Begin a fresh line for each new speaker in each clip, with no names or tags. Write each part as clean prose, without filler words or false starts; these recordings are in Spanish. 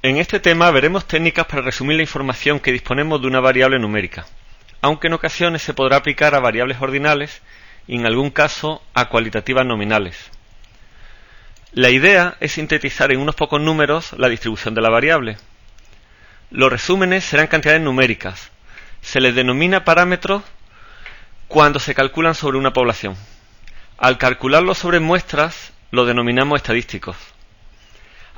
En este tema veremos técnicas para resumir la información que disponemos de una variable numérica, aunque en ocasiones se podrá aplicar a variables ordinales y en algún caso a cualitativas nominales. La idea es sintetizar en unos pocos números la distribución de la variable. Los resúmenes serán cantidades numéricas. Se les denomina parámetros cuando se calculan sobre una población. Al calcularlos sobre muestras, los denominamos estadísticos.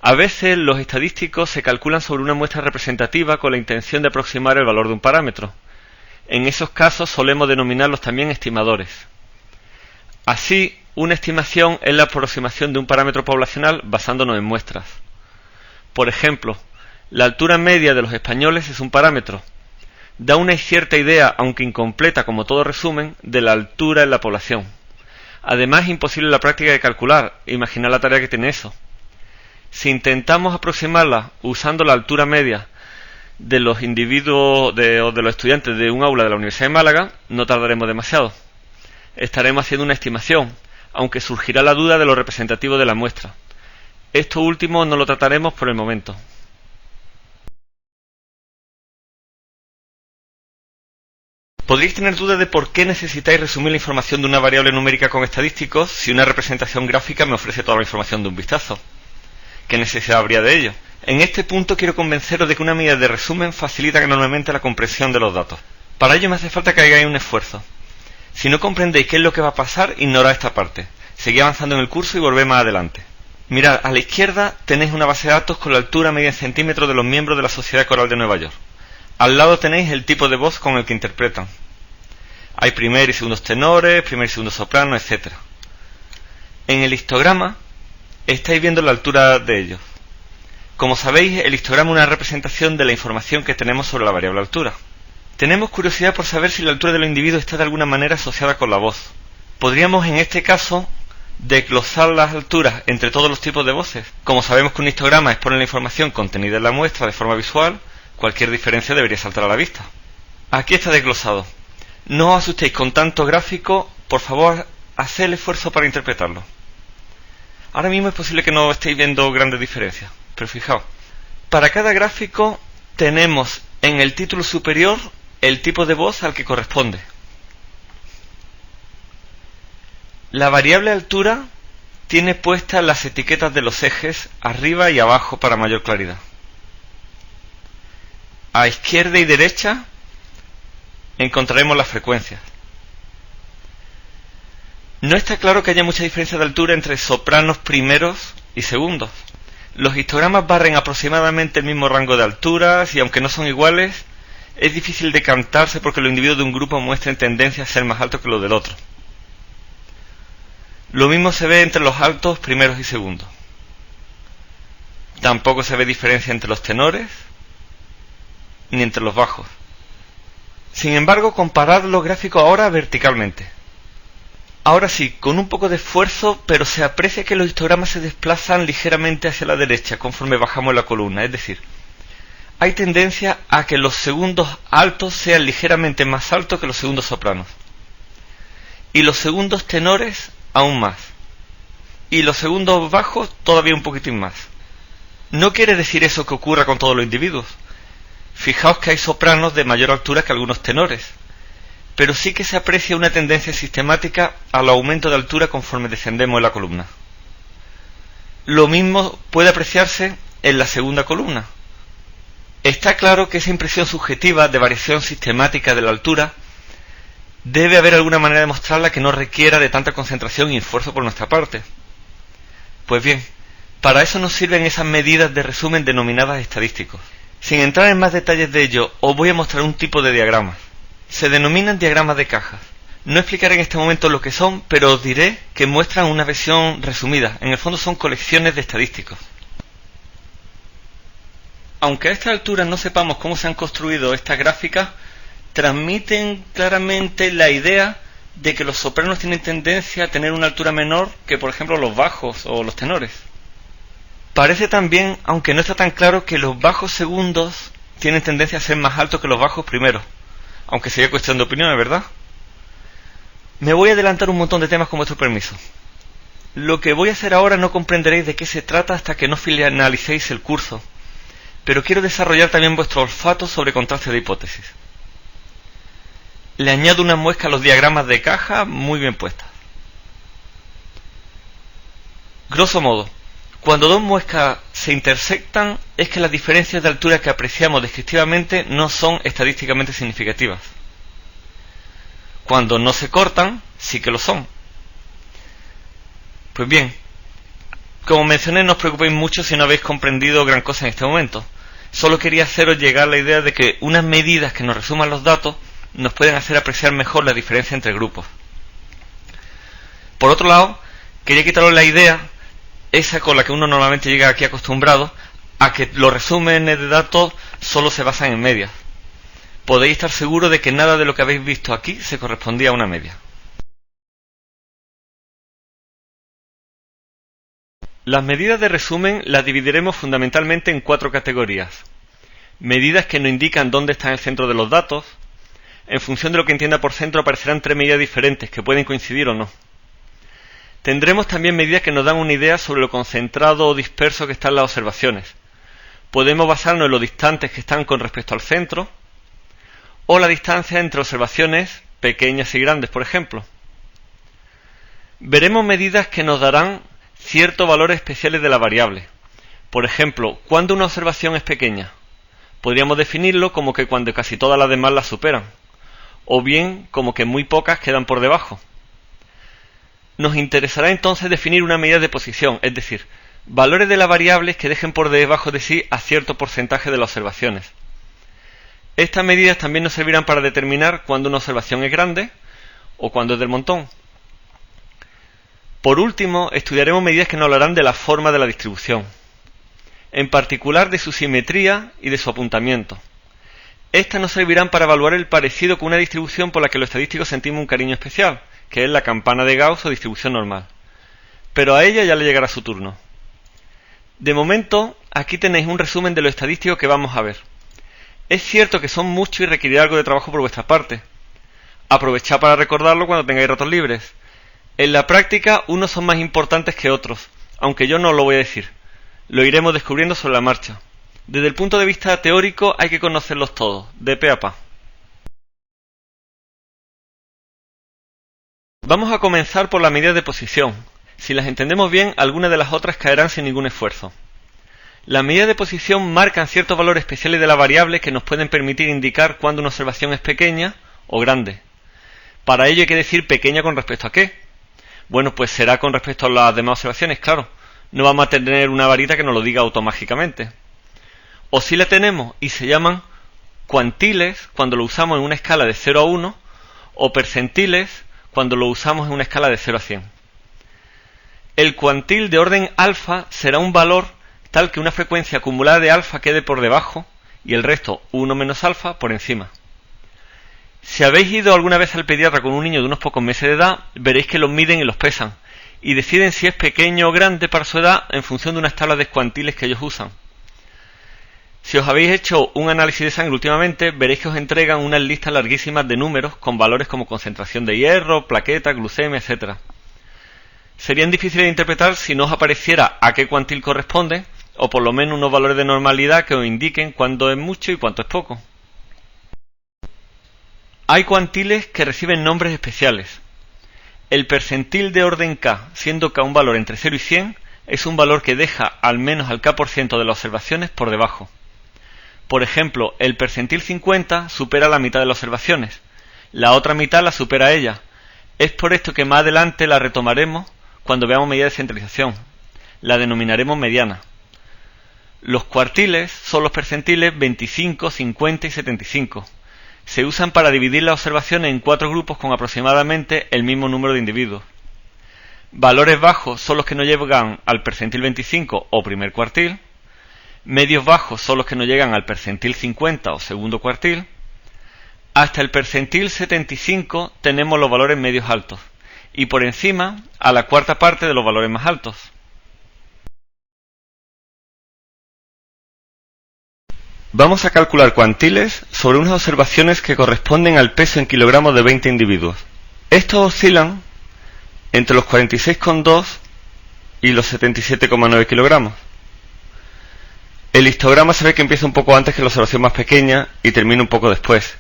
A veces los estadísticos se calculan sobre una muestra representativa con la intención de aproximar el valor de un parámetro. En esos casos solemos denominarlos también estimadores. Así, una estimación es la aproximación de un parámetro poblacional basándonos en muestras. Por ejemplo, la altura media de los españoles es un parámetro. Da una cierta idea, aunque incompleta como todo resumen, de la altura en la población. Además, es imposible en la práctica de calcular. Imaginar la tarea que tiene eso. Si intentamos aproximarla usando la altura media de los individuos o de los estudiantes de un aula de la Universidad de Málaga, no tardaremos demasiado. Estaremos haciendo una estimación, aunque surgirá la duda de lo representativo de la muestra. Esto último no lo trataremos por el momento. Podríais tener dudas de por qué necesitáis resumir la información de una variable numérica con estadísticos si una representación gráfica me ofrece toda la información de un vistazo. ¿Qué necesidad habría de ello? En este punto quiero convenceros de que una medida de resumen facilita enormemente la comprensión de los datos. Para ello me hace falta que hagáis un esfuerzo. Si no comprendéis qué es lo que va a pasar, ignorad esta parte. Seguid avanzando en el curso y volved más adelante. Mirad, a la izquierda tenéis una base de datos con la altura media en centímetros de los miembros de la Sociedad Coral de Nueva York. Al lado tenéis el tipo de voz con el que interpretan. Hay primer y segundos tenores, primer y segundo soprano, etc. En el histograma estáis viendo la altura de ellos. Como sabéis, el histograma es una representación de la información que tenemos sobre la variable altura. Tenemos curiosidad por saber si la altura de los individuos está de alguna manera asociada con la voz. Podríamos, en este caso, desglosar las alturas entre todos los tipos de voces. Como sabemos que un histograma expone la información contenida en la muestra de forma visual, cualquier diferencia debería saltar a la vista. Aquí está desglosado. No os asustéis con tanto gráfico, por favor, haced el esfuerzo para interpretarlo. Ahora mismo es posible que no estéis viendo grandes diferencias, pero fijaos. Para cada gráfico tenemos en el título superior el tipo de voz al que corresponde. La variable altura tiene puestas las etiquetas de los ejes arriba y abajo para mayor claridad. A izquierda y derecha encontraremos las frecuencias. No está claro que haya mucha diferencia de altura entre sopranos primeros y segundos. Los histogramas barren aproximadamente el mismo rango de alturas y aunque no son iguales, es difícil decantarse porque los individuos de un grupo muestren tendencia a ser más altos que los del otro. Lo mismo se ve entre los altos primeros y segundos. Tampoco se ve diferencia entre los tenores ni entre los bajos. Sin embargo, comparad los gráficos ahora verticalmente. Ahora sí, con un poco de esfuerzo, pero se aprecia que los histogramas se desplazan ligeramente hacia la derecha conforme bajamos la columna, es decir, hay tendencia a que los segundos altos sean ligeramente más altos que los segundos sopranos, y los segundos tenores aún más, y los segundos bajos todavía un poquitín más. No quiere decir eso que ocurra con todos los individuos. Fijaos que hay sopranos de mayor altura que algunos tenores, pero sí que se aprecia una tendencia sistemática al aumento de altura conforme descendemos en la columna. Lo mismo puede apreciarse en la segunda columna. Está claro que esa impresión subjetiva de variación sistemática de la altura debe haber alguna manera de mostrarla que no requiera de tanta concentración y esfuerzo por nuestra parte. Pues bien, para eso nos sirven esas medidas de resumen denominadas estadísticos. Sin entrar en más detalles de ello, os voy a mostrar un tipo de diagramas. Se denominan diagramas de cajas. No explicaré en este momento lo que son, pero os diré que muestran una versión resumida. En el fondo son colecciones de estadísticos. Aunque a esta altura no sepamos cómo se han construido estas gráficas, transmiten claramente la idea de que los sopranos tienen tendencia a tener una altura menor que, por ejemplo, los bajos o los tenores. Parece también, aunque no está tan claro, que los bajos segundos tienen tendencia a ser más altos que los bajos primeros, aunque sería cuestión de opinión, ¿verdad? Me voy a adelantar un montón de temas con vuestro permiso. Lo que voy a hacer ahora no comprenderéis de qué se trata hasta que no finalicéis el curso, pero quiero desarrollar también vuestro olfato sobre contraste de hipótesis. Le añado una muesca a los diagramas de caja muy bien puestas. Grosso modo, cuando dos muescas se intersectan es que las diferencias de altura que apreciamos descriptivamente no son estadísticamente significativas. Cuando no se cortan, sí que lo son. Pues bien, como mencioné, no os preocupéis mucho si no habéis comprendido gran cosa en este momento. Solo quería haceros llegar la idea de que unas medidas que nos resuman los datos nos pueden hacer apreciar mejor la diferencia entre grupos. Por otro lado, quería quitaros la idea, esa con la que uno normalmente llega aquí acostumbrado, a que los resúmenes de datos solo se basan en medias. Podéis estar seguros de que nada de lo que habéis visto aquí se correspondía a una media. Las medidas de resumen las dividiremos fundamentalmente en 4 categorías. Medidas que nos indican dónde está el centro de los datos. En función de lo que entienda por centro aparecerán 3 medidas diferentes que pueden coincidir o no. Tendremos también medidas que nos dan una idea sobre lo concentrado o disperso que están las observaciones. Podemos basarnos en lo distantes que están con respecto al centro, o la distancia entre observaciones pequeñas y grandes, por ejemplo. Veremos medidas que nos darán ciertos valores especiales de la variable. Por ejemplo, ¿cuándo una observación es pequeña? Podríamos definirlo como que cuando casi todas las demás la superan, o bien como que muy pocas quedan por debajo. Nos interesará entonces definir una medida de posición, es decir, valores de la variable que dejen por debajo de sí a cierto porcentaje de las observaciones. Estas medidas también nos servirán para determinar cuándo una observación es grande o cuándo es del montón. Por último, estudiaremos medidas que nos hablarán de la forma de la distribución, en particular de su simetría y de su apuntamiento. Estas nos servirán para evaluar el parecido con una distribución por la que los estadísticos sentimos un cariño especial, que es la campana de Gauss o distribución normal. Pero a ella ya le llegará su turno. De momento, aquí tenéis un resumen de lo estadístico que vamos a ver. Es cierto que son muchos y requerirá algo de trabajo por vuestra parte. Aprovechad para recordarlo cuando tengáis ratos libres. En la práctica, unos son más importantes que otros, aunque yo no os lo voy a decir. Lo iremos descubriendo sobre la marcha. Desde el punto de vista teórico hay que conocerlos todos, de pe a pa. Vamos a comenzar por las medidas de posición. Si las entendemos bien, algunas de las otras caerán sin ningún esfuerzo. Las medidas de posición marcan ciertos valores especiales de la variable que nos pueden permitir indicar cuándo una observación es pequeña o grande. Para ello hay que decir pequeña con respecto a qué. Bueno, pues será con respecto a las demás observaciones, claro. No vamos a tener una varita que nos lo diga automágicamente. O si la tenemos y se llaman cuantiles cuando lo usamos en una escala de 0 a 1 o percentiles cuando lo usamos en una escala de 0 a 100. El cuantil de orden alfa será un valor tal que una frecuencia acumulada de alfa quede por debajo y el resto, 1 menos alfa, por encima. Si habéis ido alguna vez al pediatra con un niño de unos pocos meses de edad, veréis que los miden y los pesan, y deciden si es pequeño o grande para su edad en función de unas tablas de cuantiles que ellos usan. Si os habéis hecho un análisis de sangre últimamente, veréis que os entregan unas listas larguísimas de números con valores como concentración de hierro, plaquetas, glucemia, etc. Serían difíciles de interpretar si no os apareciera a qué cuantil corresponde, o por lo menos unos valores de normalidad que os indiquen cuándo es mucho y cuánto es poco. Hay cuantiles que reciben nombres especiales. El percentil de orden K, siendo K un valor entre 0 y 100, es un valor que deja al menos al K% de las observaciones por debajo. Por ejemplo, el percentil 50 supera la mitad de las observaciones, la otra mitad la supera a ella. Es por esto que más adelante la retomaremos cuando veamos medida de centralización. La denominaremos mediana. Los cuartiles son los percentiles 25, 50 y 75. Se usan para dividir las observaciones en 4 grupos con aproximadamente el mismo número de individuos. Valores bajos son los que no llegan al percentil 25 o primer cuartil. Medios bajos son los que no llegan al percentil 50 o segundo cuartil. Hasta el percentil 75 tenemos los valores medios altos. Y por encima a la cuarta parte de los valores más altos. Vamos a calcular cuantiles sobre unas observaciones que corresponden al peso en kilogramos de 20 individuos. Estos oscilan entre los 46,2 y los 77,9 kilogramos. El histograma se ve que empieza un poco antes que la observación más pequeña y termina un poco después.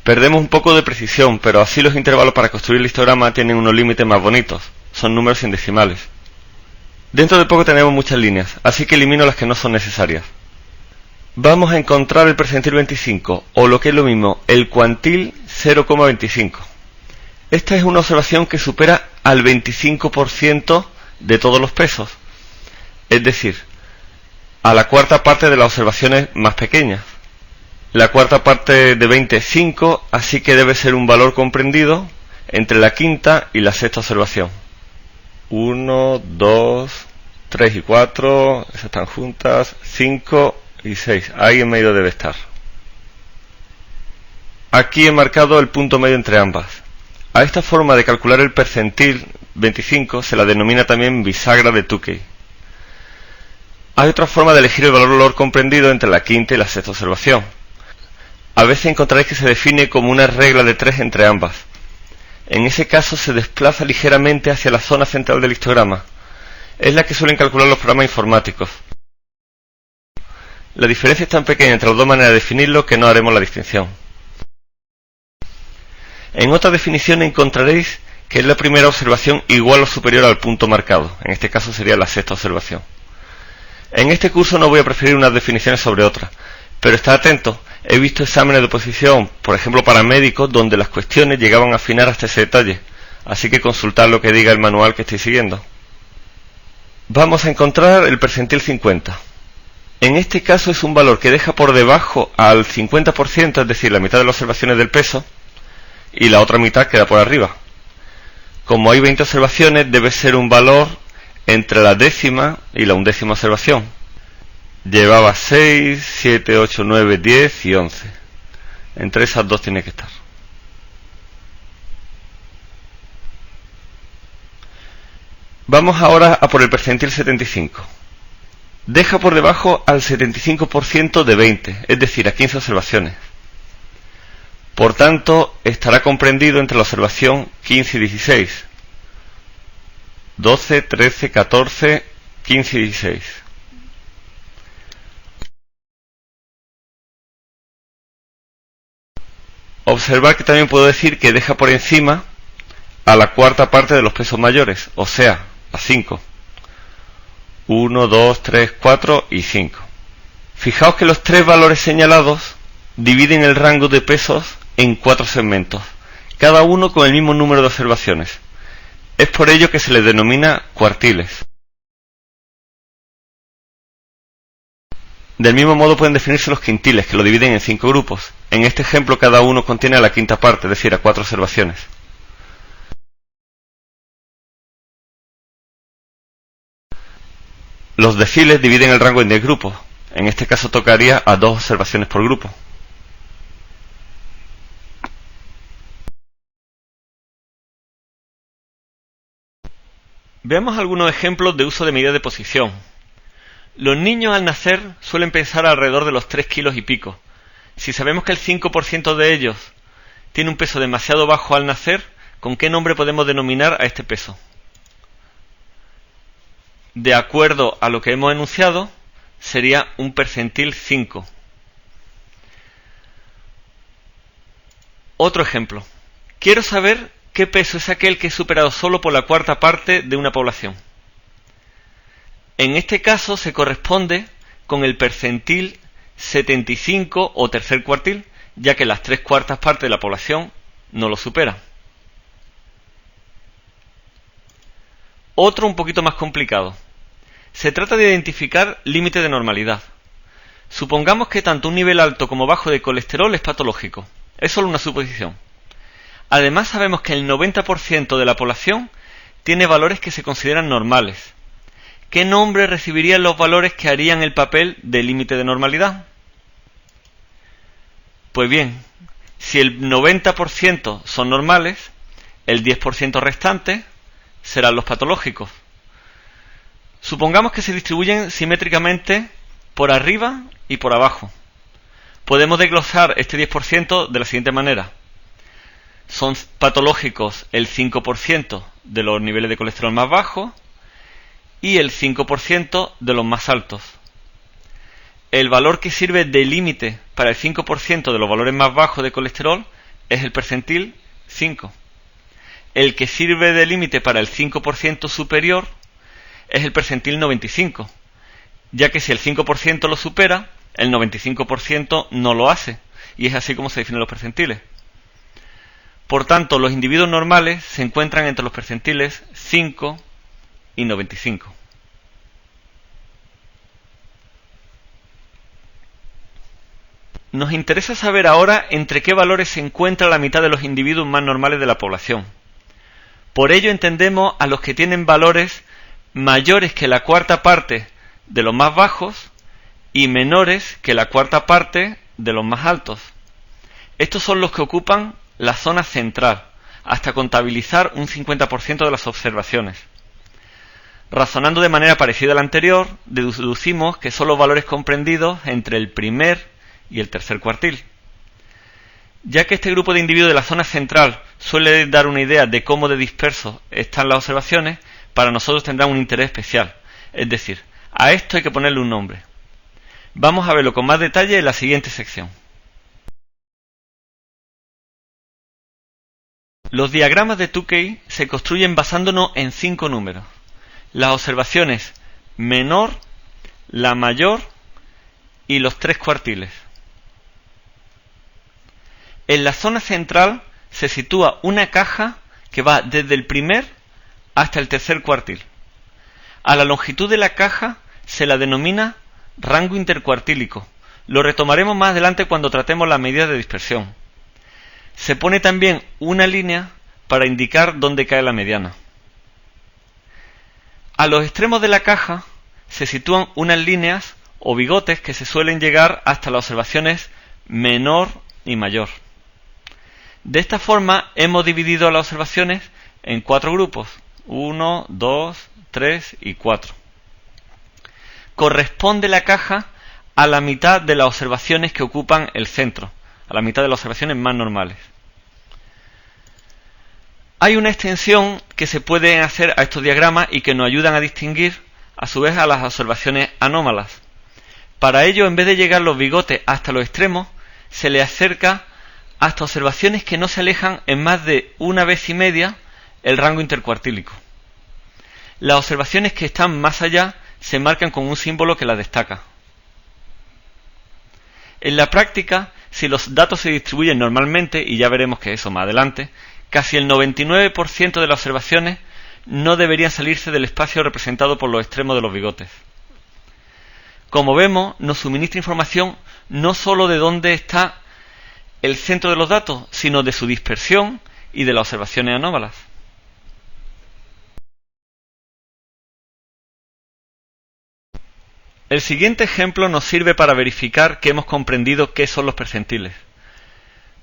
Perdemos un poco de precisión, pero así los intervalos para construir el histograma tienen unos límites más bonitos. Son números sin decimales. Dentro de poco tenemos muchas líneas, así que elimino las que no son necesarias. Vamos a encontrar el percentil 25, o lo que es lo mismo, el cuantil 0,25. Esta es una observación que supera al 25% de todos los pesos. Es decir, a la cuarta parte de las observaciones más pequeñas. La cuarta parte de 20 es 5, así que debe ser un valor comprendido entre la quinta y la sexta observación. 1, 2, 3 y 4, esas están juntas, 5 y 6, ahí en medio debe estar. Aquí he marcado el punto medio entre ambas. A esta forma de calcular el percentil 25 se la denomina también bisagra de Tukey. Hay otra forma de elegir el valor comprendido entre la quinta y la sexta observación. A veces encontraréis que se define como una regla de 3 entre ambas. En ese caso se desplaza ligeramente hacia la zona central del histograma. Es la que suelen calcular los programas informáticos. La diferencia es tan pequeña entre las dos maneras de definirlo que no haremos la distinción. En otra definición encontraréis que es la primera observación igual o superior al punto marcado. En este caso sería la sexta observación. En este curso no voy a preferir unas definiciones sobre otras, pero estad atento. He visto exámenes de oposición, por ejemplo para médicos, donde las cuestiones llegaban a afinar hasta ese detalle. Así que consultad lo que diga el manual que estéis siguiendo. Vamos a encontrar el percentil 50. En este caso es un valor que deja por debajo al 50%, es decir, la mitad de las observaciones del peso, y la otra mitad queda por arriba. Como hay 20 observaciones, debe ser un valor entre la décima y la undécima observación. Llevaba 6, 7, 8, 9, 10 y 11. Entre esas dos tiene que estar. Vamos ahora a por el percentil 75. Deja por debajo al 75% de 20, es decir, a 15 observaciones. Por tanto, estará comprendido entre la observación 15 y 16. 12, 13, 14, 15 y 16. Observad que también puedo decir que deja por encima a la cuarta parte de los pesos mayores, o sea, a 5. 1, 2, 3, 4 y 5. Fijaos que los tres valores señalados dividen el rango de pesos en 4 segmentos, cada uno con el mismo número de observaciones. Es por ello que se les denomina cuartiles. Del mismo modo pueden definirse los quintiles, que lo dividen en 5 grupos. En este ejemplo cada uno contiene a la quinta parte, es decir, a 4 observaciones. Los deciles dividen el rango en 10 grupos. En este caso tocaría a 2 observaciones por grupo. Veamos algunos ejemplos de uso de medida de posición. Los niños al nacer suelen pesar alrededor de los 3 kilos y pico. Si sabemos que el 5% de ellos tiene un peso demasiado bajo al nacer, ¿con qué nombre podemos denominar a este peso? De acuerdo a lo que hemos enunciado, sería un percentil 5. Otro ejemplo. Quiero saber qué peso es aquel que es superado solo por la cuarta parte de una población. En este caso se corresponde con el percentil 75 o tercer cuartil, ya que las 3/4 partes de la población no lo superan. Otro un poquito más complicado. Se trata de identificar límite de normalidad. Supongamos que tanto un nivel alto como bajo de colesterol es patológico. Es solo una suposición. Además sabemos que el 90% de la población tiene valores que se consideran normales. ¿Qué nombre recibirían los valores que harían el papel de límite de normalidad? Pues bien, si el 90% son normales, el 10% restante serán los patológicos. Supongamos que se distribuyen simétricamente por arriba y por abajo. Podemos desglosar este 10% de la siguiente manera. Son patológicos el 5% de los niveles de colesterol más bajos y el 5% de los más altos. el valor que sirve de límite para el 5% de los valores más bajos de colesterol es el percentil 5. El que sirve de límite para el 5% superior es el percentil 95, ya que si el 5% lo supera, el 95% no lo hace, y es así como se definen los percentiles. Por tanto, los individuos normales se encuentran entre los percentiles 5 y 95. Nos interesa saber ahora entre qué valores se encuentra la mitad de los individuos más normales de la población. Por ello entendemos a los que tienen valores mayores que la cuarta parte de los más bajos y menores que la cuarta parte de los más altos. Estos son los que ocupan la zona central, hasta contabilizar un 50% de las observaciones. Razonando de manera parecida a la anterior, deducimos que son los valores comprendidos entre el primer y el tercer cuartil. Ya que este grupo de individuos de la zona central suele dar una idea de cómo de dispersos están las observaciones, para nosotros tendrán un interés especial. Es decir, a esto hay que ponerle un nombre. Vamos a verlo con más detalle en la siguiente sección. Los diagramas de Tukey se construyen basándonos en 5 números. Las observaciones menor, la mayor y los 3 cuartiles. En la zona central se sitúa una caja que va desde el primer hasta el tercer cuartil. A la longitud de la caja se la denomina rango intercuartílico. Lo retomaremos más adelante cuando tratemos las medidas de dispersión. Se pone también una línea para indicar dónde cae la mediana. A los extremos de la caja se sitúan unas líneas o bigotes que se suelen llegar hasta las observaciones menor y mayor. De esta forma hemos dividido las observaciones en 4 grupos: 1, 2, 3 y 4. Corresponde la caja a la mitad de las observaciones que ocupan el centro, a la mitad de las observaciones más normales. Hay una extensión que se puede hacer a estos diagramas y que nos ayudan a distinguir a su vez a las observaciones anómalas. Para ello, en vez de llegar los bigotes hasta los extremos, se le acerca hasta observaciones que no se alejan en más de 1,5 veces el rango intercuartílico. Las observaciones que están más allá se marcan con un símbolo que las destaca. En la práctica, si los datos se distribuyen normalmente, y ya veremos que eso más adelante, casi el 99% de las observaciones no deberían salirse del espacio representado por los extremos de los bigotes. Como vemos, nos suministra información no sólo de dónde está el centro de los datos, sino de su dispersión y de las observaciones anómalas. El siguiente ejemplo nos sirve para verificar que hemos comprendido qué son los percentiles.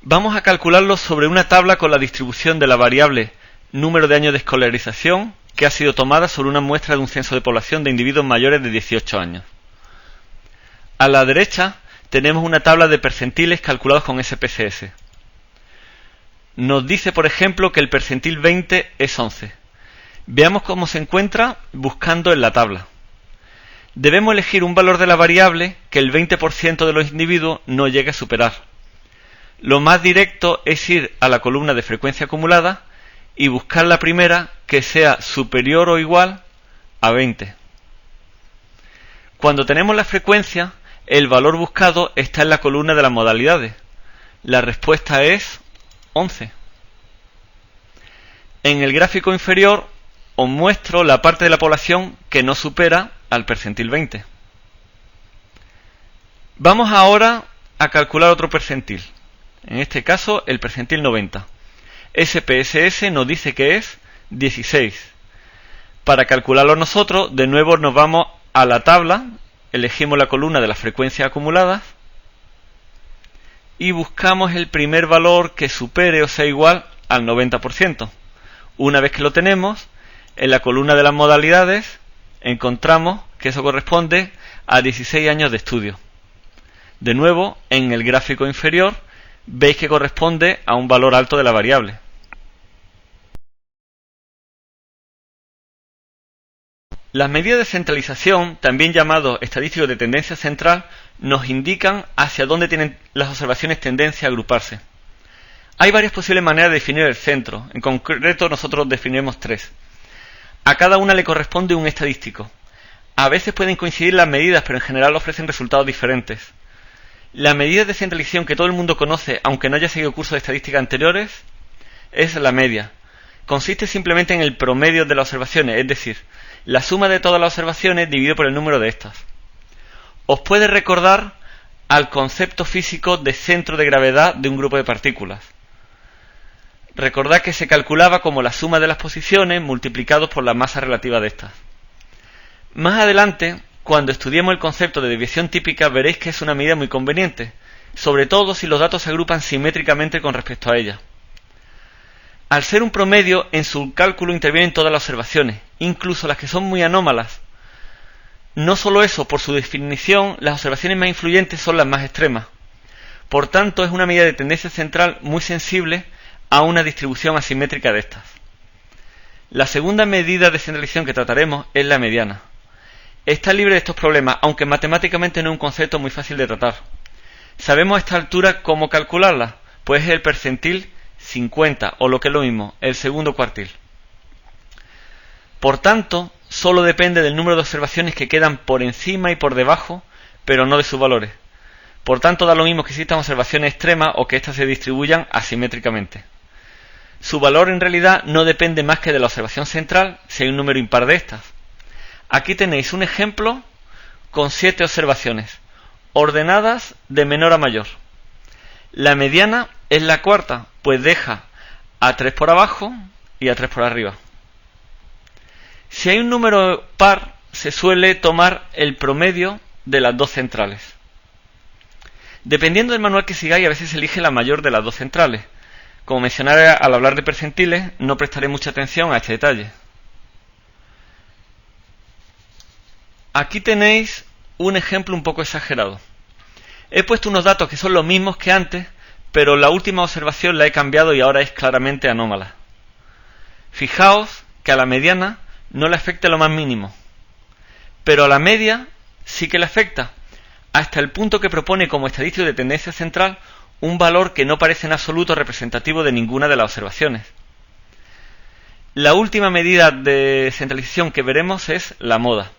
Vamos a calcularlos sobre una tabla con la distribución de la variable número de años de escolarización que ha sido tomada sobre una muestra de un censo de población de individuos mayores de 18 años. A la derecha tenemos una tabla de percentiles calculados con SPSS. Nos dice, por ejemplo, que el percentil 20 es 11. Veamos cómo se encuentra buscando en la tabla. Debemos elegir un valor de la variable que el 20% de los individuos no llegue a superar. Lo más directo es ir a la columna de frecuencia acumulada y buscar la primera que sea superior o igual a 20. Cuando tenemos la frecuencia, el valor buscado está en la columna de las modalidades. La respuesta es 11. En el gráfico inferior os muestro la parte de la población que no supera al percentil 20. Vamos ahora a calcular otro percentil. En este caso, el percentil 90. SPSS nos dice que es 16. Para calcularlo nosotros, de nuevo nos vamos a la tabla, elegimos la columna de las frecuencias acumuladas y buscamos el primer valor que supere o sea igual al 90%. Una vez que lo tenemos, en la columna de las modalidades encontramos que eso corresponde a 16 años de estudio. De nuevo, en el gráfico inferior, veis que corresponde a un valor alto de la variable. Las medidas de centralización, también llamados estadísticos de tendencia central, nos indican hacia dónde tienen las observaciones tendencia a agruparse. Hay varias posibles maneras de definir el centro. En concreto, nosotros definimos 3. A cada una le corresponde un estadístico. A veces pueden coincidir las medidas, pero en general ofrecen resultados diferentes. La medida de centralización que todo el mundo conoce, aunque no haya seguido cursos de estadística anteriores, es la media. Consiste simplemente en el promedio de las observaciones, es decir, la suma de todas las observaciones dividido por el número de estas. Os puede recordar al concepto físico de centro de gravedad de un grupo de partículas. Recordad que se calculaba como la suma de las posiciones multiplicados por la masa relativa de estas. Más adelante, cuando estudiemos el concepto de desviación típica, veréis que es una medida muy conveniente, sobre todo si los datos se agrupan simétricamente con respecto a ella. Al ser un promedio, en su cálculo intervienen todas las observaciones, incluso las que son muy anómalas. No solo eso, por su definición, las observaciones más influyentes son las más extremas. Por tanto, es una medida de tendencia central muy sensible a una distribución asimétrica de estas. La segunda medida de centralización que trataremos es la mediana. Está libre de estos problemas, aunque matemáticamente no es un concepto muy fácil de tratar. ¿Sabemos a esta altura cómo calcularla? Pues es el percentil 50, o lo que es lo mismo, el segundo cuartil. Por tanto, solo depende del número de observaciones que quedan por encima y por debajo, pero no de sus valores. Por tanto, da lo mismo que existan observaciones extremas o que éstas se distribuyan asimétricamente. Su valor en realidad no depende más que de la observación central, si hay un número impar de estas. Aquí tenéis un ejemplo con 7 observaciones, ordenadas de menor a mayor. La mediana es la cuarta, pues deja a 3 por abajo y a 3 por arriba. Si hay un número par, se suele tomar el promedio de las dos centrales. Dependiendo del manual que sigáis, a veces se elige la mayor de las dos centrales. Como mencionaré al hablar de percentiles, no prestaré mucha atención a este detalle. Aquí tenéis un ejemplo un poco exagerado. He puesto unos datos que son los mismos que antes, pero la última observación la he cambiado y ahora es claramente anómala. Fijaos que a la mediana no le afecta lo más mínimo, pero a la media sí que le afecta, hasta el punto que propone como estadístico de tendencia central un valor que no parece en absoluto representativo de ninguna de las observaciones. La última medida de centralización que veremos es la moda.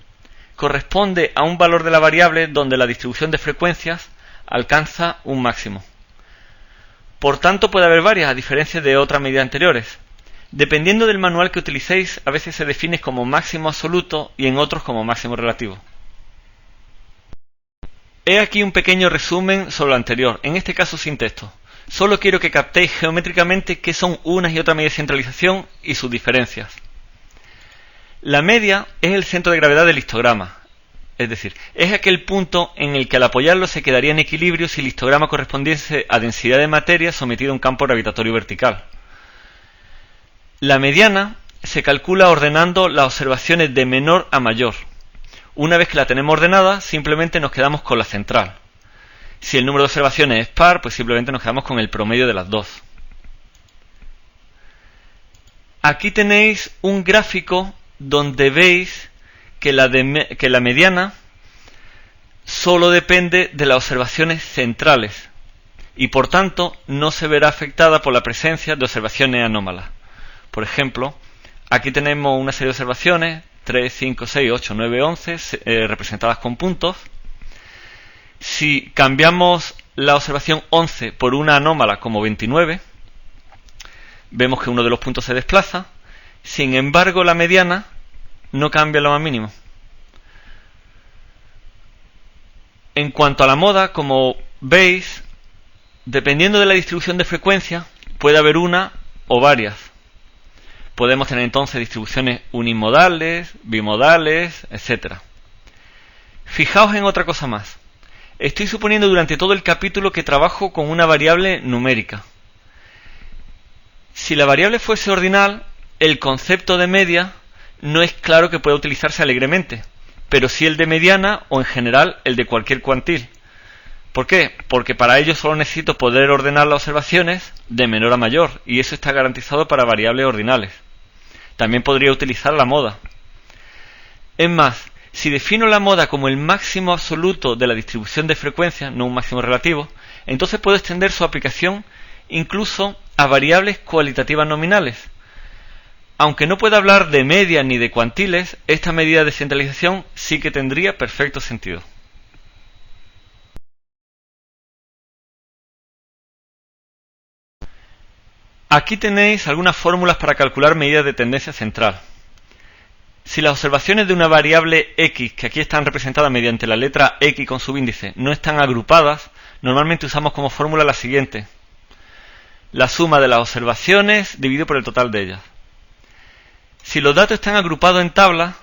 Corresponde a un valor de la variable donde la distribución de frecuencias alcanza un máximo. Por tanto, puede haber varias, a diferencia de otras medidas anteriores. Dependiendo del manual que utilicéis, a veces se define como máximo absoluto y en otros como máximo relativo. He aquí un pequeño resumen sobre lo anterior, en este caso sin texto. Solo quiero que captéis geométricamente qué son unas y otras medidas de centralización y sus diferencias. La media es el centro de gravedad del histograma, es decir, es aquel punto en el que al apoyarlo se quedaría en equilibrio si el histograma correspondiese a densidad de materia sometida a un campo gravitatorio vertical. La mediana se calcula ordenando las observaciones de menor a mayor. Una vez que la tenemos ordenada, simplemente nos quedamos con la central. Si el número de observaciones es par, pues simplemente nos quedamos con el promedio de las dos. Aquí tenéis un gráfico donde veis que la mediana solo depende de las observaciones centrales y por tanto no se verá afectada por la presencia de observaciones anómalas. Por ejemplo, aquí tenemos una serie de observaciones 3, 5, 6, 8, 9, 11 representadas con puntos. Si cambiamos la observación 11 por una anómala como 29, vemos que uno de los puntos se desplaza. Sin embargo, la mediana no cambia lo más mínimo. En cuanto a la moda, como veis, dependiendo de la distribución de frecuencia, puede haber una o varias. Podemos tener entonces distribuciones unimodales, bimodales, etc. Fijaos en otra cosa más. Estoy suponiendo durante todo el capítulo que trabajo con una variable numérica. Si la variable fuese ordinal, el concepto de media no es claro que pueda utilizarse alegremente, pero sí el de mediana o en general el de cualquier cuantil. ¿Por qué? Porque para ello solo necesito poder ordenar las observaciones de menor a mayor, y eso está garantizado para variables ordinales. También podría utilizar la moda. Es más, Si defino la moda como el máximo absoluto de la distribución de frecuencias, no un máximo relativo, entonces puedo extender su aplicación incluso a variables cualitativas nominales. Aunque no pueda hablar de medias ni de cuantiles, esta medida de centralización sí que tendría perfecto sentido. Aquí tenéis algunas fórmulas para calcular medidas de tendencia central. Si las observaciones de una variable x, que aquí están representadas mediante la letra x con subíndice, no están agrupadas, normalmente usamos como fórmula la siguiente: la suma de las observaciones dividido por el total de ellas. Si los datos están agrupados en tablas,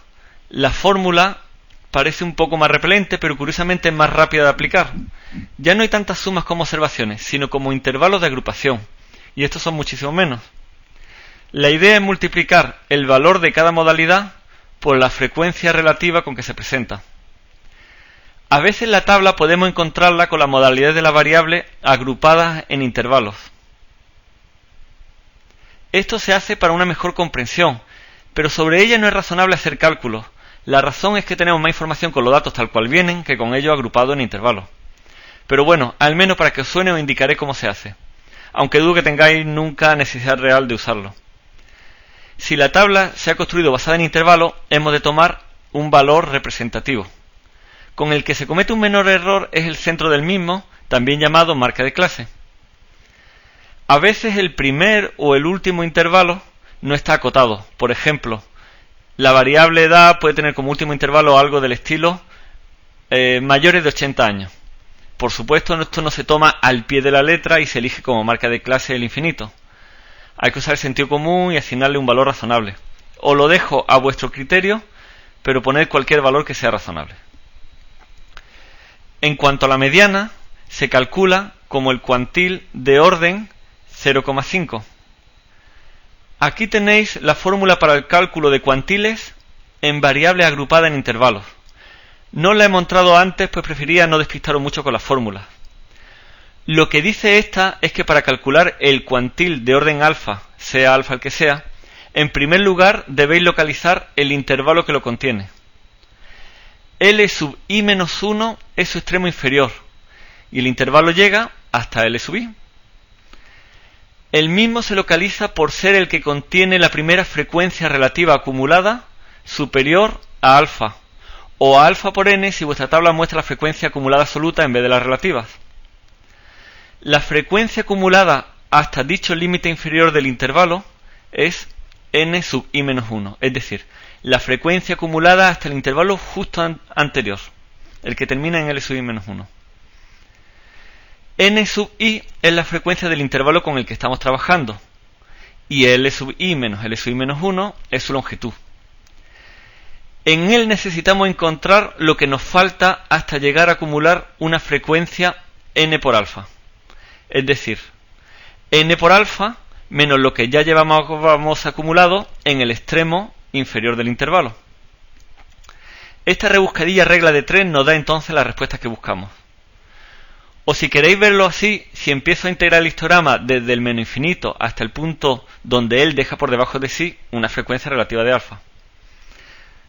la fórmula parece un poco más repelente, pero curiosamente es más rápida de aplicar. Ya no hay tantas sumas como observaciones, sino como intervalos de agrupación, y estos son muchísimo menos. La idea es multiplicar el valor de cada modalidad por la frecuencia relativa con que se presenta. A veces la tabla podemos encontrarla con las modalidades de la variable agrupadas en intervalos. Esto se hace para una mejor comprensión, pero sobre ella no es razonable hacer cálculos. La razón es que tenemos más información con los datos tal cual vienen que con ellos agrupados en intervalos. Pero bueno, al menos para que os suene os indicaré cómo se hace, aunque dudo que tengáis nunca necesidad real de usarlo. Si la tabla se ha construido basada en intervalos, hemos de tomar un valor representativo. Con el que se comete un menor error es el centro del mismo, también llamado marca de clase. A veces el primer o el último intervalo no está acotado. Por ejemplo, la variable edad puede tener como último intervalo algo del estilo mayores de 80 años. Por supuesto, esto no se toma al pie de la letra y se elige como marca de clase el infinito. Hay que usar el sentido común y asignarle un valor razonable. Os lo dejo a vuestro criterio, pero poned cualquier valor que sea razonable. En cuanto a la mediana, se calcula como el cuantil de orden 0,5. Aquí tenéis la fórmula para el cálculo de cuantiles en variables agrupadas en intervalos. No la he mostrado antes, pues prefería no despistaros mucho con las fórmulas. Lo que dice esta es que para calcular el cuantil de orden alfa, sea alfa el que sea, en primer lugar debéis localizar el intervalo que lo contiene. L sub i menos 1 es su extremo inferior, y el intervalo llega hasta L sub i. El mismo se localiza por ser el que contiene la primera frecuencia relativa acumulada superior a alfa, o a alfa por n si vuestra tabla muestra la frecuencia acumulada absoluta en vez de las relativas. La frecuencia acumulada hasta dicho límite inferior del intervalo es n sub i menos 1, es decir, la frecuencia acumulada hasta el intervalo justo anterior, el que termina en L sub i menos 1. N sub i es la frecuencia del intervalo con el que estamos trabajando, y L sub i menos L sub i menos 1 es su longitud. En él necesitamos encontrar lo que nos falta hasta llegar a acumular una frecuencia n por alfa. Es decir, n por alfa menos lo que ya llevamos acumulado en el extremo inferior del intervalo. Esta rebuscadilla regla de 3 nos da entonces las respuestas que buscamos. O si queréis verlo así, si empiezo a integrar el histograma desde el menos infinito hasta el punto donde él deja por debajo de sí una frecuencia relativa de alfa.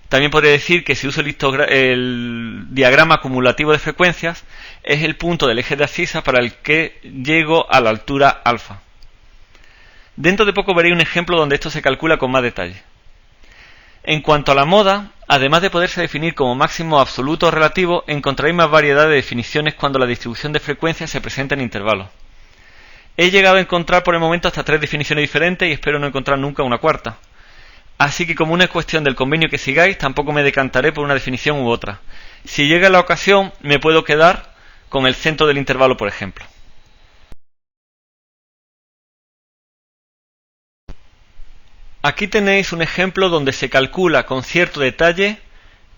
También podría decir que si uso el diagrama acumulativo de frecuencias, es el punto del eje de abscisa para el que llego a la altura alfa. Dentro de poco veréis un ejemplo donde esto se calcula con más detalle. En cuanto a la moda, además de poderse definir como máximo absoluto o relativo, encontraréis más variedad de definiciones cuando la distribución de frecuencias se presenta en intervalos. He llegado a encontrar por el momento hasta 3 definiciones diferentes y espero no encontrar nunca una cuarta. Así que como una cuestión del convenio que sigáis, tampoco me decantaré por una definición u otra. Si llega la ocasión, me puedo quedar con el centro del intervalo, por ejemplo. Aquí tenéis un ejemplo donde se calcula con cierto detalle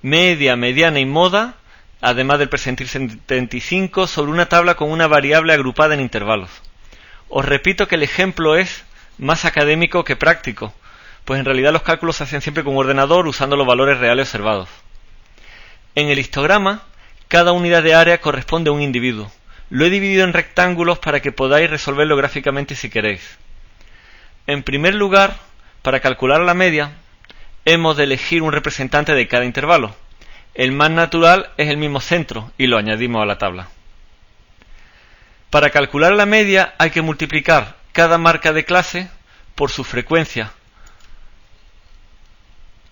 media, mediana y moda, además del percentil 75, sobre una tabla con una variable agrupada en intervalos. Os repito que el ejemplo es más académico que práctico, pues en realidad los cálculos se hacen siempre con un ordenador usando los valores reales observados. En el histograma, cada unidad de área corresponde a un individuo. Lo he dividido en rectángulos para que podáis resolverlo gráficamente si queréis. En primer lugar, para calcular la media, hemos de elegir un representante de cada intervalo. El más natural es el mismo centro y lo añadimos a la tabla. Para calcular la media hay que multiplicar cada marca de clase por su frecuencia.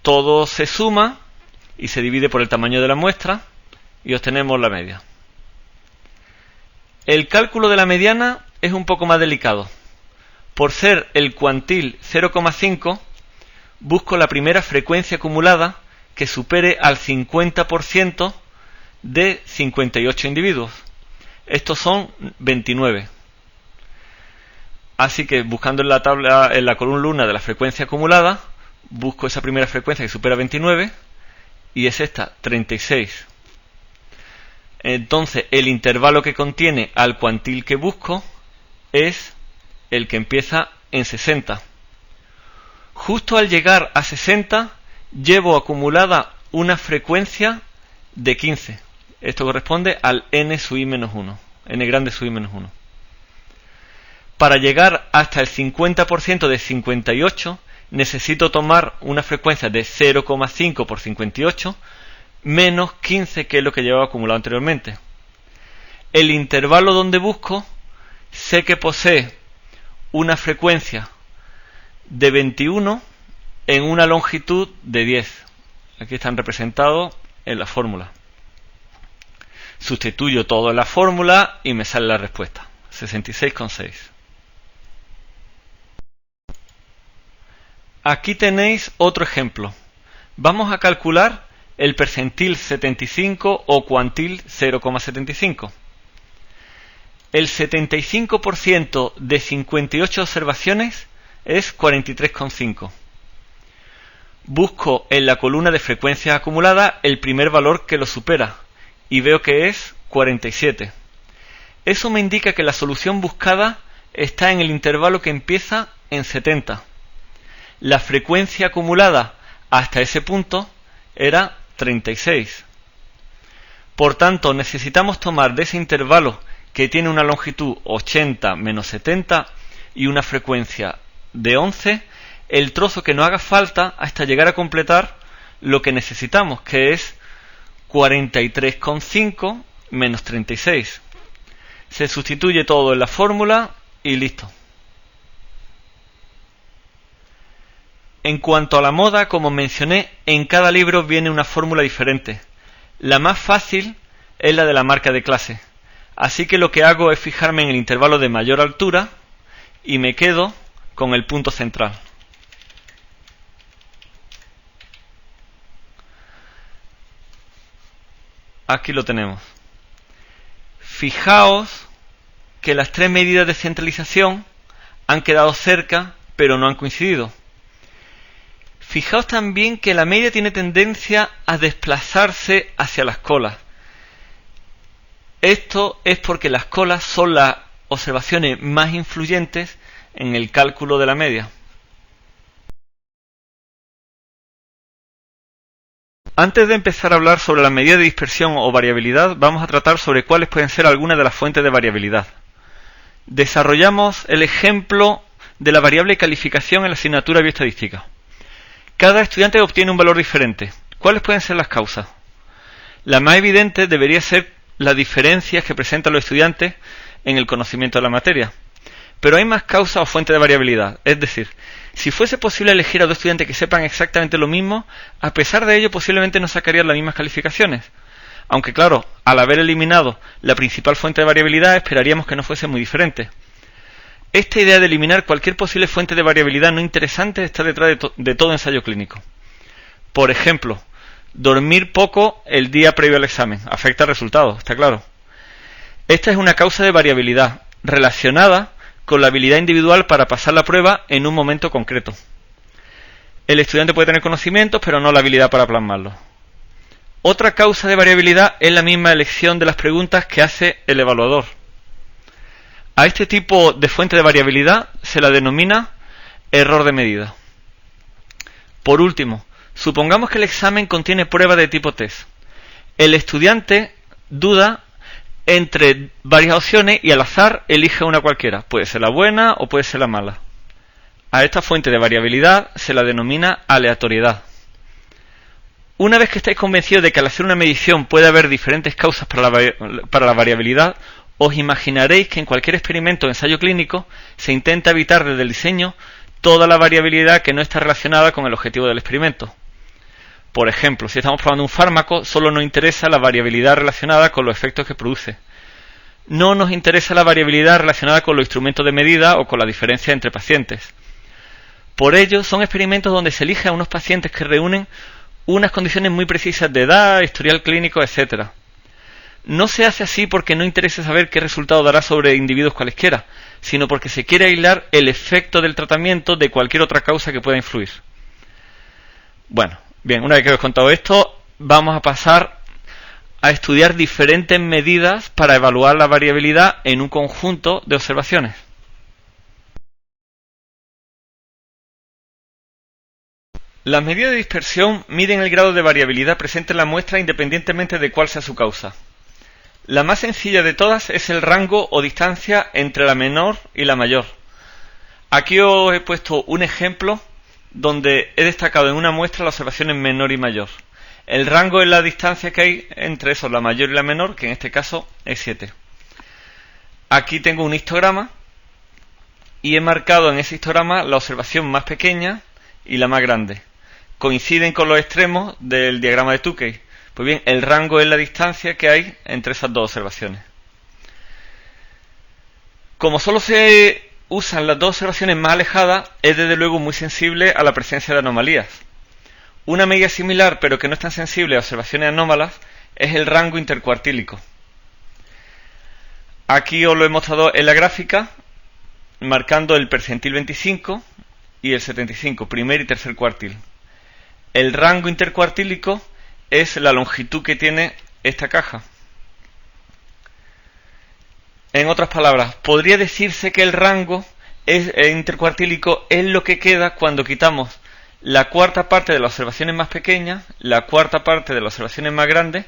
Todo se suma y se divide por el tamaño de la muestra y obtenemos la media. El cálculo de la mediana es un poco más delicado. Por ser el cuantil 0,5, busco la primera frecuencia acumulada que supere al 50% de 58 individuos. Estos son 29. Así que buscando en la tabla, en la columna de la frecuencia acumulada, busco esa primera frecuencia que supera 29 y es esta, 36. Entonces el intervalo que contiene al cuantil que busco es el que empieza en 60. Justo al llegar a 60 llevo acumulada una frecuencia de 15. Esto corresponde al n sub i menos 1, n grande sub i menos 1. Para llegar hasta el 50% de 58 necesito tomar una frecuencia de 0,5 por 58 menos 15, que es lo que llevaba acumulado anteriormente. El intervalo donde busco sé que posee una frecuencia de 21 en una longitud de 10. Aquí están representados en la fórmula. Sustituyo todo en la fórmula y me sale la respuesta, 66,6. Aquí tenéis otro ejemplo. Vamos a calcular el percentil 75 o cuantil 0,75. El 75% de 58 observaciones es 43,5. Busco en la columna de frecuencias acumuladas el primer valor que lo supera y veo que es 47. Eso me indica que la solución buscada está en el intervalo que empieza en 70. La frecuencia acumulada hasta ese punto era 36. Por tanto, necesitamos tomar de ese intervalo que tiene una longitud 80 menos 70 y una frecuencia de 11, el trozo que nos haga falta hasta llegar a completar lo que necesitamos, que es 43,5 menos 36. Se sustituye todo en la fórmula y listo. En cuanto a la moda, como mencioné, en cada libro viene una fórmula diferente. La más fácil es la de la marca de clase. Así que lo que hago es fijarme en el intervalo de mayor altura y me quedo con el punto central. Aquí lo tenemos. Fijaos que las tres medidas de centralización han quedado cerca, pero no han coincidido. Fijaos también que la media tiene tendencia a desplazarse hacia las colas. Esto es porque las colas son las observaciones más influyentes en el cálculo de la media. Antes de empezar a hablar sobre la medida de dispersión o variabilidad, vamos a tratar sobre cuáles pueden ser algunas de las fuentes de variabilidad. Desarrollamos el ejemplo de la variable calificación en la asignatura bioestadística. Cada estudiante obtiene un valor diferente. ¿Cuáles pueden ser las causas? La más evidente debería ser las diferencias que presentan los estudiantes en el conocimiento de la materia. Pero hay más causas o fuentes de variabilidad. Es decir, si fuese posible elegir a dos estudiantes que sepan exactamente lo mismo, a pesar de ello posiblemente no sacarían las mismas calificaciones. Aunque claro, al haber eliminado la principal fuente de variabilidad, esperaríamos que no fuese muy diferente. Esta idea de eliminar cualquier posible fuente de variabilidad no interesante está detrás de todo ensayo clínico. Por ejemplo, dormir poco el día previo al examen afecta al resultado, está claro. Esta es una causa de variabilidad relacionada con la habilidad individual para pasar la prueba en un momento concreto. El estudiante puede tener conocimientos, pero no la habilidad para plasmarlos. Otra causa de variabilidad es la misma elección de las preguntas que hace el evaluador. A este tipo de fuente de variabilidad se la denomina error de medida. Por último, supongamos que el examen contiene pruebas de tipo test. El estudiante duda entre varias opciones y al azar elige una cualquiera. Puede ser la buena o puede ser la mala. A esta fuente de variabilidad se la denomina aleatoriedad. Una vez que estáis convencidos de que al hacer una medición puede haber diferentes causas para la variabilidad, os imaginaréis que en cualquier experimento o ensayo clínico se intenta evitar desde el diseño toda la variabilidad que no está relacionada con el objetivo del experimento. Por ejemplo, si estamos probando un fármaco, solo nos interesa la variabilidad relacionada con los efectos que produce. No nos interesa la variabilidad relacionada con los instrumentos de medida o con la diferencia entre pacientes. Por ello, son experimentos donde se elige a unos pacientes que reúnen unas condiciones muy precisas de edad, historial clínico, etc. No se hace así porque no interesa saber qué resultado dará sobre individuos cualesquiera, sino porque se quiere aislar el efecto del tratamiento de cualquier otra causa que pueda influir. Bueno, bien, una vez que os he contado esto, vamos a pasar a estudiar diferentes medidas para evaluar la variabilidad en un conjunto de observaciones. Las medidas de dispersión miden el grado de variabilidad presente en la muestra independientemente de cuál sea su causa. La más sencilla de todas es el rango o distancia entre la menor y la mayor. Aquí os he puesto un ejemplo donde he destacado en una muestra las observaciones menor y mayor. El rango es la distancia que hay entre eso, la mayor y la menor, que en este caso es 7. Aquí tengo un histograma y he marcado en ese histograma la observación más pequeña y la más grande. Coinciden con los extremos del diagrama de Tukey. Pues bien, el rango es la distancia que hay entre esas dos observaciones. Como solo se usan las dos observaciones más alejadas, es desde luego muy sensible a la presencia de anomalías. Una medida similar, pero que no es tan sensible a observaciones anómalas, es el rango intercuartílico. Aquí os lo he mostrado en la gráfica, marcando el percentil 25 y el 75, primer y tercer cuartil. El rango intercuartílico es la longitud que tiene esta caja. En otras palabras, podría decirse que el rango intercuartílico es lo que queda cuando quitamos la cuarta parte de las observaciones más pequeñas, la cuarta parte de las observaciones más grandes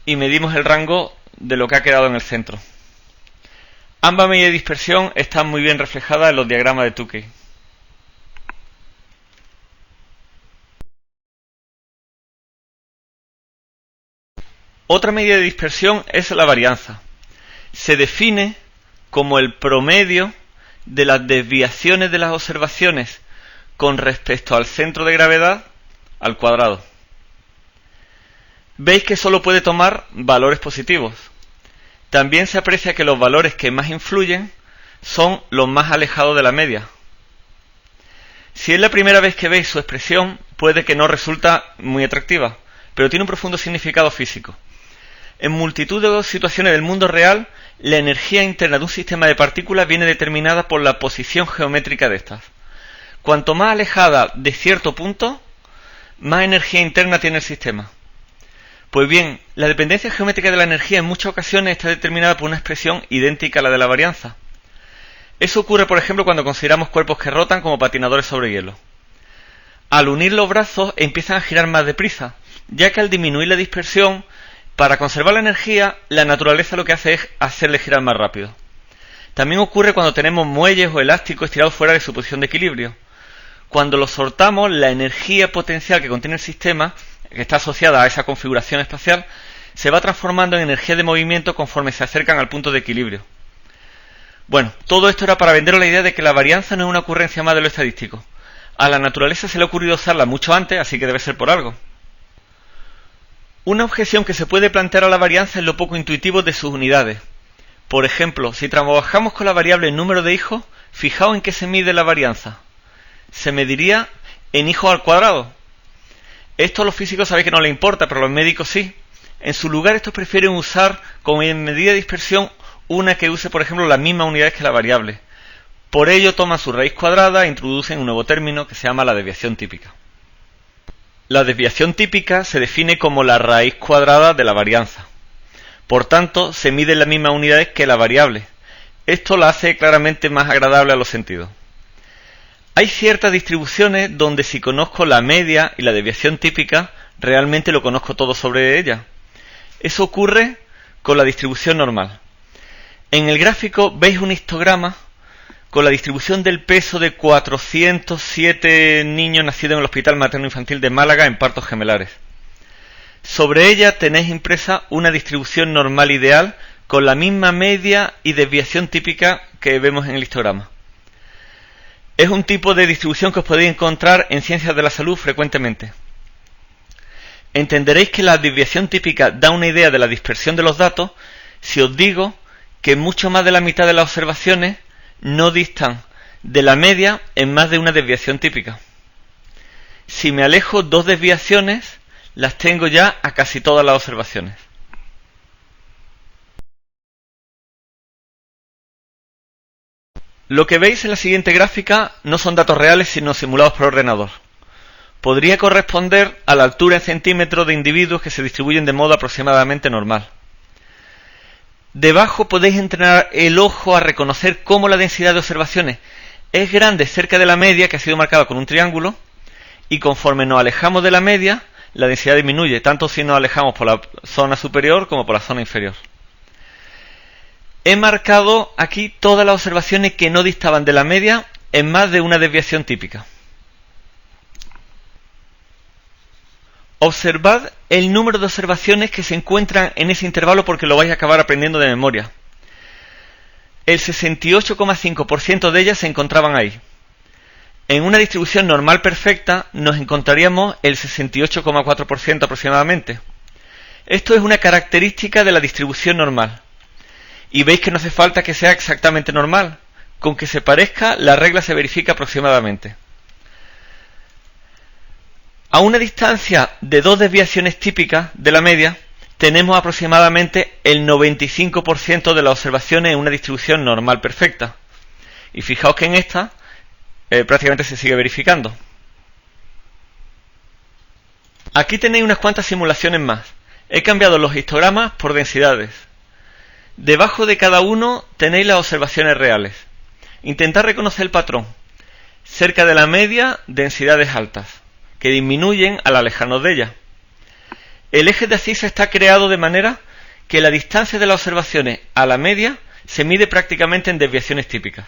y medimos el rango de lo que ha quedado en el centro. Ambas medidas de dispersión están muy bien reflejadas en los diagramas de Tukey. Otra medida de dispersión es la varianza. Se define como el promedio de las desviaciones de las observaciones con respecto al centro de gravedad al cuadrado. Veis que solo puede tomar valores positivos. También se aprecia que los valores que más influyen son los más alejados de la media. Si es la primera vez que veis su expresión, puede que no resulta muy atractiva, pero tiene un profundo significado físico. En multitud de situaciones del mundo real, la energía interna de un sistema de partículas viene determinada por la posición geométrica de estas. Cuanto más alejada de cierto punto, más energía interna tiene el sistema. Pues bien, la dependencia geométrica de la energía en muchas ocasiones está determinada por una expresión idéntica a la de la varianza. Eso ocurre, por ejemplo, cuando consideramos cuerpos que rotan como patinadores sobre hielo. Al unir los brazos empiezan a girar más deprisa, ya que al disminuir la dispersión, para conservar la energía, la naturaleza lo que hace es hacerle girar más rápido. También ocurre cuando tenemos muelles o elásticos estirados fuera de su posición de equilibrio. Cuando los soltamos, la energía potencial que contiene el sistema, que está asociada a esa configuración espacial, se va transformando en energía de movimiento conforme se acercan al punto de equilibrio. Bueno, todo esto era para venderos la idea de que la varianza no es una ocurrencia más de lo estadístico. A la naturaleza se le ha ocurrido usarla mucho antes, así que debe ser por algo. Una objeción que se puede plantear a la varianza es lo poco intuitivo de sus unidades. Por ejemplo, si trabajamos con la variable número de hijos, fijaos en qué se mide la varianza. Se mediría en hijos al cuadrado. Esto a los físicos sabéis que no les importa, pero a los médicos sí. En su lugar, estos prefieren usar como medida de dispersión una que use, por ejemplo, las mismas unidades que la variable. Por ello toman su raíz cuadrada e introducen un nuevo término que se llama la desviación típica. La desviación típica se define como la raíz cuadrada de la varianza. Por tanto, se miden las mismas unidades que la variable. Esto la hace claramente más agradable a los sentidos. Hay ciertas distribuciones donde si conozco la media y la desviación típica, realmente lo conozco todo sobre ella. Eso ocurre con la distribución normal. En el gráfico veis un histograma con la distribución del peso de 407 niños nacidos en el Hospital Materno Infantil de Málaga en partos gemelares. Sobre ella tenéis impresa una distribución normal ideal con la misma media y desviación típica que vemos en el histograma. Es un tipo de distribución que os podéis encontrar en ciencias de la salud frecuentemente. Entenderéis que la desviación típica da una idea de la dispersión de los datos si os digo que mucho más de la mitad de las observaciones no distan de la media en más de una desviación típica. Si me alejo 2 desviaciones, las tengo ya a casi todas las observaciones. Lo que veis en la siguiente gráfica no son datos reales sino simulados por ordenador. Podría corresponder a la altura en centímetros de individuos que se distribuyen de modo aproximadamente normal. Debajo podéis entrenar el ojo a reconocer cómo la densidad de observaciones es grande cerca de la media, que ha sido marcada con un triángulo, y conforme nos alejamos de la media, la densidad disminuye, tanto si nos alejamos por la zona superior como por la zona inferior. He marcado aquí todas las observaciones que no distaban de la media en más de una desviación típica. Observad el número de observaciones que se encuentran en ese intervalo porque lo vais a acabar aprendiendo de memoria. El 68,5% de ellas se encontraban ahí. En una distribución normal perfecta nos encontraríamos el 68,4% aproximadamente. Esto es una característica de la distribución normal. Y veis que no hace falta que sea exactamente normal. Con que se parezca, la regla se verifica aproximadamente. A una distancia de 2 desviaciones típicas de la media, tenemos aproximadamente el 95% de las observaciones en una distribución normal perfecta. Y fijaos que en esta prácticamente se sigue verificando. Aquí tenéis unas cuantas simulaciones más. He cambiado los histogramas por densidades. Debajo de cada uno tenéis las observaciones reales. Intentad reconocer el patrón. Cerca de la media, densidades altas, que disminuyen al alejarnos de ella. El eje de abscisa está creado de manera que la distancia de las observaciones a la media se mide prácticamente en desviaciones típicas.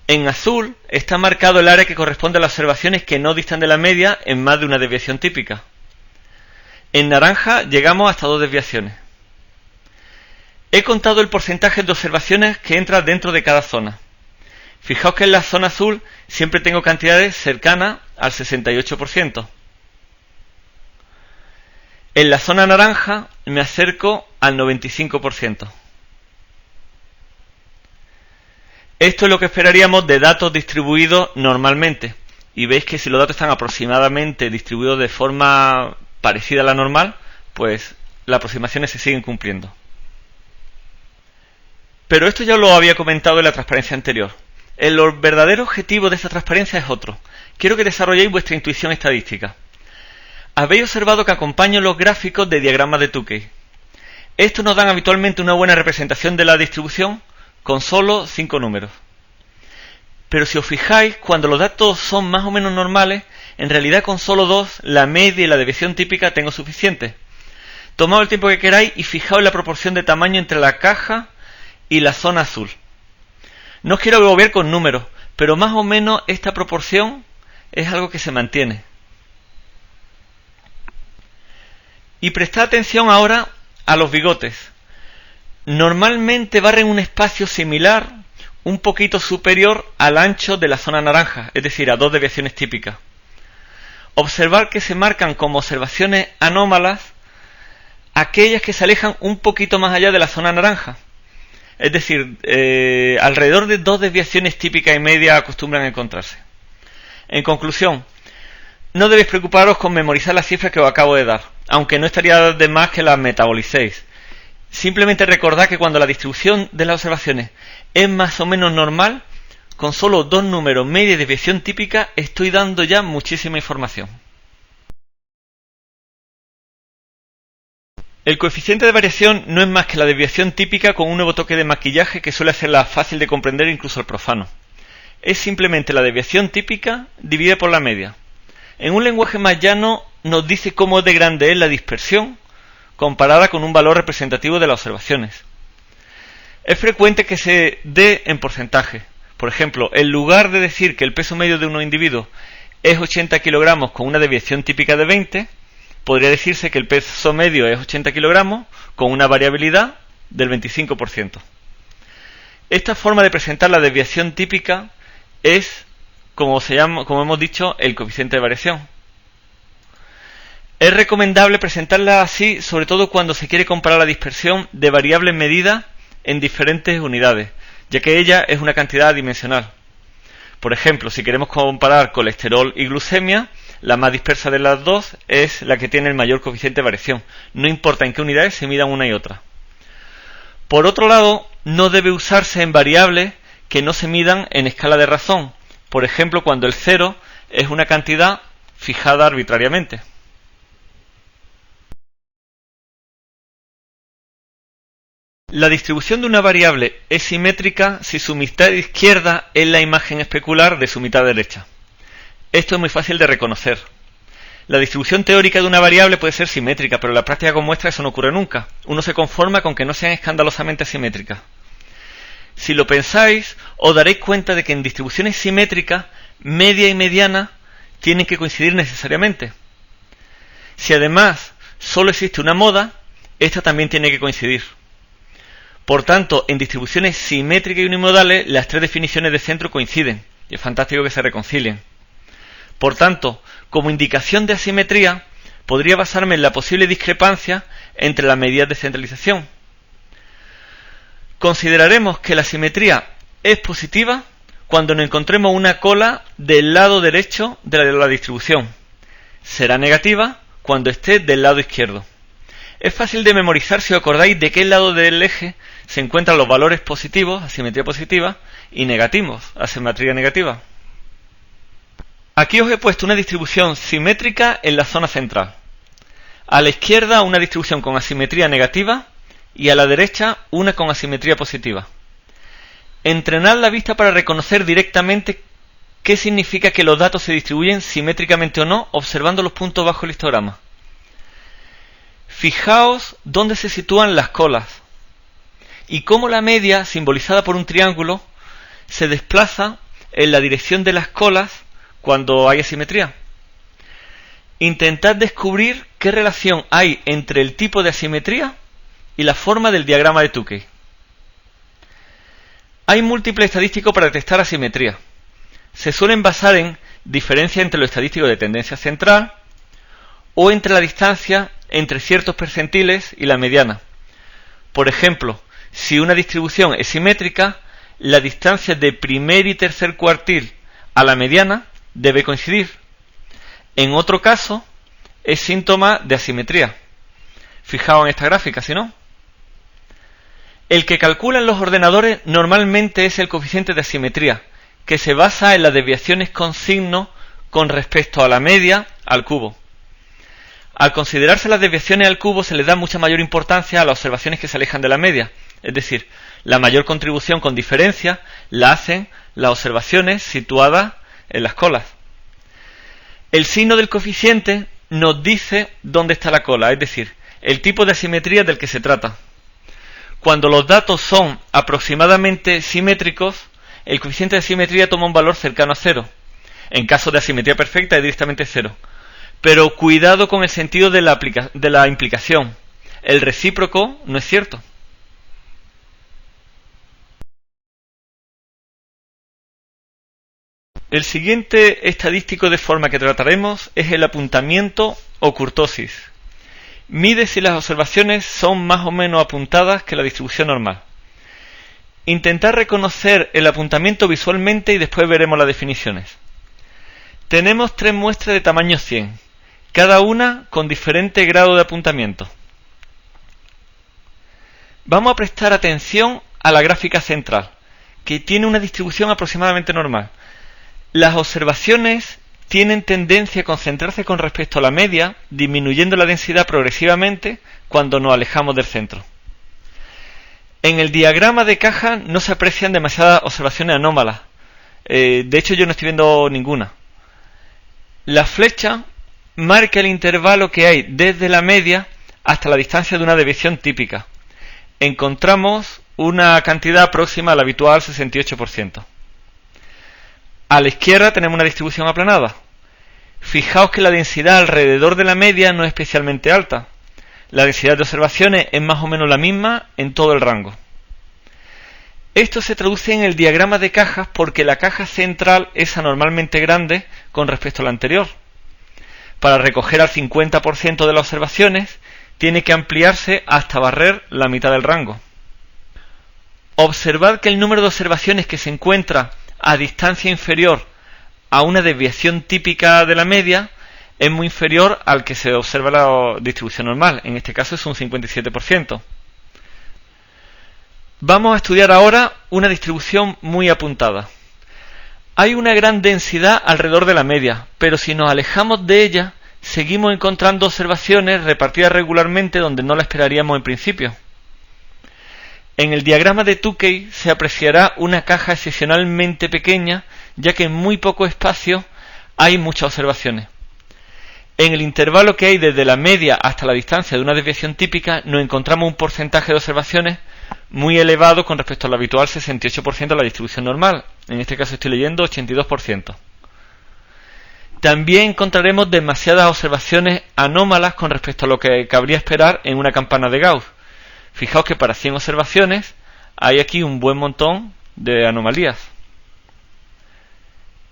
En azul está marcado el área que corresponde a las observaciones que no distan de la media en más de una desviación típica. En naranja llegamos hasta 2 desviaciones. He contado el porcentaje de observaciones que entra dentro de cada zona. Fijaos que en la zona azul siempre tengo cantidades cercanas al 68%. En la zona naranja me acerco al 95%. Esto es lo que esperaríamos de datos distribuidos normalmente. Y veis que si los datos están aproximadamente distribuidos de forma parecida a la normal, pues las aproximaciones se siguen cumpliendo. Pero esto ya lo había comentado en la transparencia anterior. El verdadero objetivo de esta transparencia es otro. Quiero que desarrolléis vuestra intuición estadística. Habéis observado que acompaño los gráficos de diagramas de Tukey. Estos nos dan habitualmente una buena representación de la distribución con solo 5 números. Pero si os fijáis, cuando los datos son más o menos normales, en realidad con solo 2, la media y la desviación típica tengo suficiente. Tomad el tiempo que queráis y fijaos en la proporción de tamaño entre la caja y la zona azul. No os quiero agobiar con números, pero más o menos esta proporción es algo que se mantiene. Y prestad atención ahora a los bigotes. Normalmente barren un espacio similar, un poquito superior al ancho de la zona naranja, es decir, a 2 desviaciones típicas. Observad que se marcan como observaciones anómalas aquellas que se alejan un poquito más allá de la zona naranja. Es decir, alrededor de 2 desviaciones típicas y media acostumbran a encontrarse. En conclusión, no debéis preocuparos con memorizar las cifras que os acabo de dar, aunque no estaría de más que las metabolicéis. Simplemente recordad que cuando la distribución de las observaciones es más o menos normal, con solo 2 números media y desviación típica estoy dando ya muchísima información. El coeficiente de variación no es más que la desviación típica con un nuevo toque de maquillaje que suele hacerla fácil de comprender incluso al profano. Es simplemente la desviación típica dividida por la media. En un lenguaje más llano nos dice cómo de grande es la dispersión comparada con un valor representativo de las observaciones. Es frecuente que se dé en porcentaje. Por ejemplo, en lugar de decir que el peso medio de un individuo es 80 kilogramos con una desviación típica de 20, podría decirse que el peso medio es 80 kilogramos con una variabilidad del 25%. Esta forma de presentar la desviación típica es, como hemos dicho, el coeficiente de variación. Es recomendable presentarla así, sobre todo cuando se quiere comparar la dispersión de variables medidas en diferentes unidades, ya que ella es una cantidad adimensional. Por ejemplo, si queremos comparar colesterol y glucemia, la más dispersa de las dos es la que tiene el mayor coeficiente de variación, no importa en qué unidades se midan una y otra. Por otro lado, no debe usarse en variables que no se midan en escala de razón, por ejemplo, cuando el 0 es una cantidad fijada arbitrariamente. La distribución de una variable es simétrica si su mitad izquierda es la imagen especular de su mitad derecha. Esto es muy fácil de reconocer. La distribución teórica de una variable puede ser simétrica, pero en la práctica con muestras eso no ocurre nunca. Uno se conforma con que no sean escandalosamente simétricas. Si lo pensáis, os daréis cuenta de que en distribuciones simétricas, media y mediana tienen que coincidir necesariamente. Si además solo existe una moda, esta también tiene que coincidir. Por tanto, en distribuciones simétricas y unimodales, las tres definiciones de centro coinciden, y es fantástico que se reconcilien. Por tanto, como indicación de asimetría, podría basarme en la posible discrepancia entre las medidas de centralización. Consideraremos que la simetría es positiva cuando nos encontremos una cola del lado derecho de la distribución. Será negativa cuando esté del lado izquierdo. Es fácil de memorizar si os acordáis de qué lado del eje se encuentran los valores positivos, asimetría positiva, y negativos, asimetría negativa. Aquí os he puesto una distribución simétrica en la zona central. A la izquierda una distribución con asimetría negativa y a la derecha una con asimetría positiva. Entrenad la vista para reconocer directamente qué significa que los datos se distribuyen simétricamente o no, observando los puntos bajo el histograma. Fijaos dónde se sitúan las colas y cómo la media, simbolizada por un triángulo, se desplaza en la dirección de las colas cuando hay asimetría. Intentad descubrir qué relación hay entre el tipo de asimetría y la forma del diagrama de Tukey. Hay múltiples estadísticos para detectar asimetría. Se suelen basar en diferencia entre lo estadístico de tendencia central o entre la distancia entre ciertos percentiles y la mediana. Por ejemplo, si una distribución es simétrica, la distancia de primer y tercer cuartil a la mediana debe coincidir. En otro caso, es síntoma de asimetría. Fijaos en esta gráfica, si no. El que calculan los ordenadores normalmente es el coeficiente de asimetría, que se basa en las desviaciones con signo con respecto a la media al cubo. Al considerarse las desviaciones al cubo se le da mucha mayor importancia a las observaciones que se alejan de la media, es decir, la mayor contribución con diferencia la hacen las observaciones situadas en las colas. El signo del coeficiente nos dice dónde está la cola, es decir, el tipo de asimetría del que se trata. Cuando los datos son aproximadamente simétricos, el coeficiente de asimetría toma un valor cercano a 0. En caso de asimetría perfecta es directamente 0. Pero cuidado con el sentido de la implicación. El recíproco no es cierto. El siguiente estadístico de forma que trataremos es el apuntamiento o kurtosis. Mide si las observaciones son más o menos apuntadas que la distribución normal. Intentad reconocer el apuntamiento visualmente y después veremos las definiciones. Tenemos 3 muestras de tamaño 100, cada una con diferente grado de apuntamiento. Vamos a prestar atención a la gráfica central, que tiene una distribución aproximadamente normal. Las observaciones tienen tendencia a concentrarse con respecto a la media, disminuyendo la densidad progresivamente cuando nos alejamos del centro. En el diagrama de caja no se aprecian demasiadas observaciones anómalas. De hecho, yo no estoy viendo ninguna. La flecha marca el intervalo que hay desde la media hasta la distancia de una desviación típica. Encontramos una cantidad próxima a la habitual, 68%. A la izquierda tenemos una distribución aplanada. Fijaos que la densidad alrededor de la media no es especialmente alta. La densidad de observaciones es más o menos la misma en todo el rango. Esto se traduce en el diagrama de cajas porque la caja central es anormalmente grande con respecto a la anterior. Para recoger al 50% de las observaciones, tiene que ampliarse hasta barrer la mitad del rango. Observad que el número de observaciones que se encuentra a distancia inferior a una desviación típica de la media es muy inferior al que se observa en la distribución normal. En este caso es un 57%. Vamos a estudiar ahora una distribución muy apuntada. Hay una gran densidad alrededor de la media, pero si nos alejamos de ella, seguimos encontrando observaciones repartidas regularmente donde no la esperaríamos en principio. En el diagrama de Tukey se apreciará una caja excepcionalmente pequeña, ya que en muy poco espacio hay muchas observaciones. En el intervalo que hay desde la media hasta la distancia de una desviación típica, nos encontramos un porcentaje de observaciones muy elevado con respecto al habitual 68% de la distribución normal. En este caso estoy leyendo 82%. También encontraremos demasiadas observaciones anómalas con respecto a lo que cabría esperar en una campana de Gauss. Fijaos que para 100 observaciones hay aquí un buen montón de anomalías.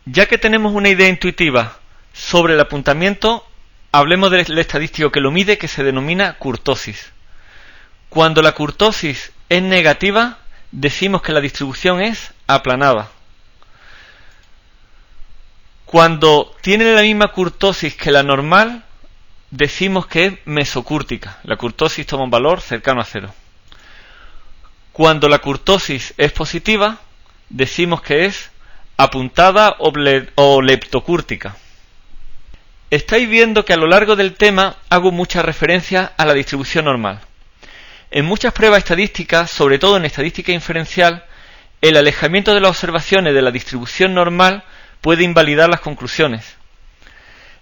Ya que tenemos una idea intuitiva sobre el apuntamiento, hablemos del estadístico que lo mide, que se denomina kurtosis. Cuando la kurtosis es negativa, decimos que la distribución es aplanada. Cuando tiene la misma kurtosis que la normal, decimos que es mesocúrtica. La kurtosis toma un valor cercano a 0. Cuando la kurtosis es positiva, decimos que es apuntada o leptocúrtica. Estáis viendo que a lo largo del tema hago mucha referencia a la distribución normal. En muchas pruebas estadísticas, sobre todo en estadística inferencial, el alejamiento de las observaciones de la distribución normal puede invalidar las conclusiones.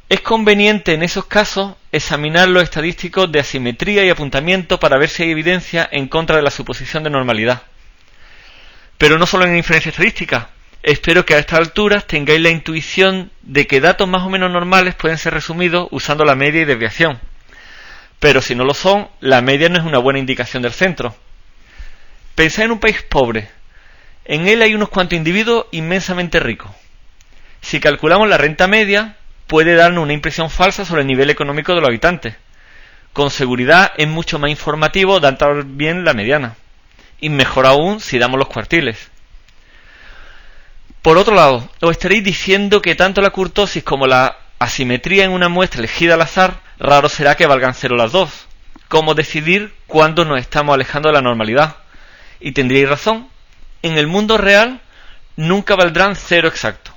Es conveniente en esos casos examinar los estadísticos de asimetría y apuntamiento para ver si hay evidencia en contra de la suposición de normalidad. Pero no solo en inferencia estadística. Espero que a estas alturas tengáis la intuición de que datos más o menos normales pueden ser resumidos usando la media y desviación. Pero si no lo son, la media no es una buena indicación del centro. Pensad en un país pobre. En él hay unos cuantos individuos inmensamente ricos. Si calculamos la renta media, puede darnos una impresión falsa sobre el nivel económico de los habitantes. Con seguridad es mucho más informativo dar bien la mediana. Y mejor aún si damos los cuartiles. Por otro lado, os estaréis diciendo que tanto la kurtosis como la asimetría en una muestra elegida al azar, raro será que valgan 0 las dos. ¿Cómo decidir cuándo nos estamos alejando de la normalidad? Y tendríais razón. En el mundo real nunca valdrán 0 exacto.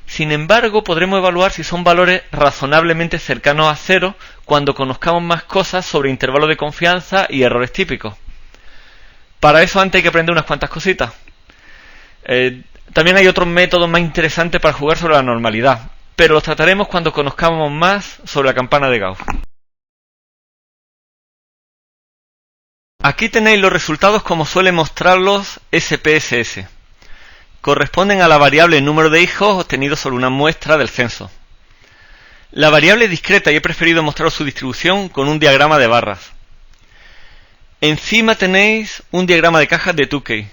Sin embargo, podremos evaluar si son valores razonablemente cercanos a 0 cuando conozcamos más cosas sobre intervalos de confianza y errores típicos. Para eso antes hay que aprender unas cuantas cositas. También hay otros métodos más interesantes para jugar sobre la normalidad, pero los trataremos cuando conozcamos más sobre la campana de Gauss. Aquí tenéis los resultados como suele mostrarlos SPSS. Corresponden a la variable número de hijos obtenidos sobre una muestra del censo. La variable es discreta y he preferido mostraros su distribución con un diagrama de barras. Encima tenéis un diagrama de cajas de Tukey.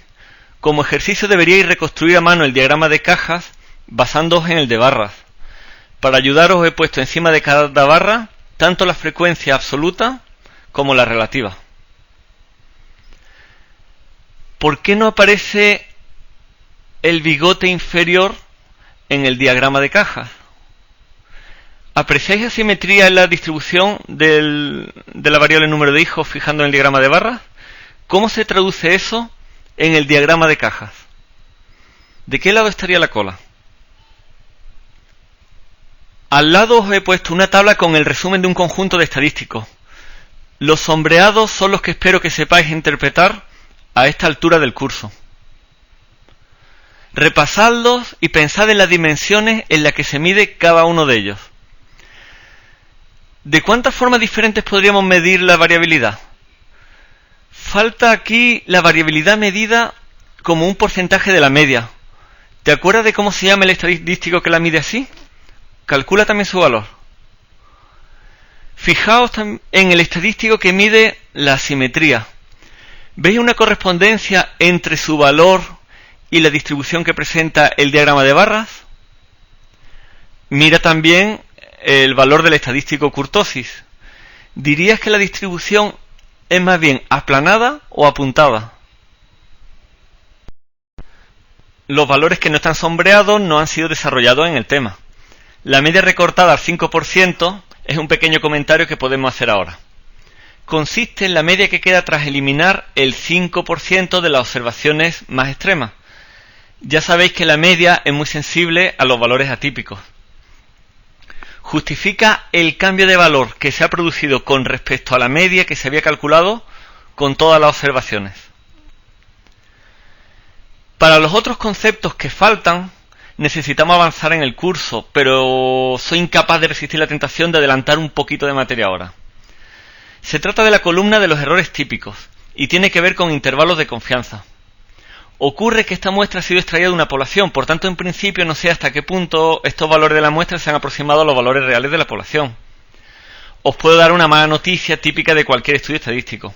Como ejercicio deberíais reconstruir a mano el diagrama de cajas basándoos en el de barras. Para ayudaros he puesto encima de cada barra tanto la frecuencia absoluta como la relativa. ¿Por qué no aparece el bigote inferior en el diagrama de cajas? ¿Apreciáis asimetría en la distribución de la variable número de hijos fijando en el diagrama de barras? ¿Cómo se traduce eso en el diagrama de cajas? ¿De qué lado estaría la cola? Al lado os he puesto una tabla con el resumen de un conjunto de estadísticos. Los sombreados son los que espero que sepáis interpretar a esta altura del curso. Repasadlos y pensad en las dimensiones en las que se mide cada uno de ellos. ¿De cuántas formas diferentes podríamos medir la variabilidad? Falta aquí la variabilidad medida como un porcentaje de la media. ¿Te acuerdas de cómo se llama el estadístico que la mide así? calcula también su valor. Fijaos en el estadístico que mide la simetría. ¿Veis una correspondencia entre su valor y la distribución que presenta el diagrama de barras? Mira también el valor del estadístico kurtosis. ¿Dirías que la distribución es más bien aplanada o apuntada? Los valores que no están sombreados no han sido desarrollados en el tema. La media recortada al 5% es un pequeño comentario que podemos hacer ahora. Consiste en la media que queda tras eliminar el 5% de las observaciones más extremas. Ya sabéis que la media es muy sensible a los valores atípicos. Justifica el cambio de valor que se ha producido con respecto a la media que se había calculado con todas las observaciones. Para los otros conceptos que faltan, necesitamos avanzar en el curso, pero soy incapaz de resistir la tentación de adelantar un poquito de materia ahora. Se trata de la columna de los errores típicos y tiene que ver con intervalos de confianza. Ocurre que esta muestra ha sido extraída de una población, por tanto en principio no sé hasta qué punto estos valores de la muestra se han aproximado a los valores reales de la población. Os puedo dar una mala noticia típica de cualquier estudio estadístico,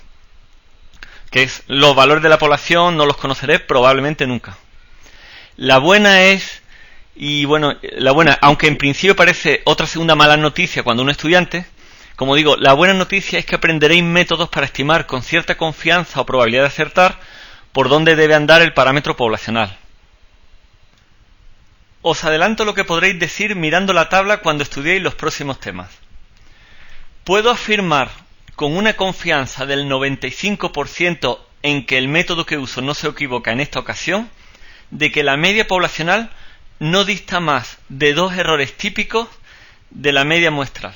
que es los valores de la población no los conoceré probablemente nunca. La buena es, aunque en principio parece otra segunda mala noticia cuando uno es estudiante, como digo, la buena noticia es que aprenderéis métodos para estimar con cierta confianza o probabilidad de acertar por dónde debe andar el parámetro poblacional. Os adelanto lo que podréis decir mirando la tabla cuando estudiéis los próximos temas. Puedo afirmar con una confianza del 95% en que el método que uso no se equivoca en esta ocasión, de que la media poblacional no dista más de 2 errores típicos de la media muestral.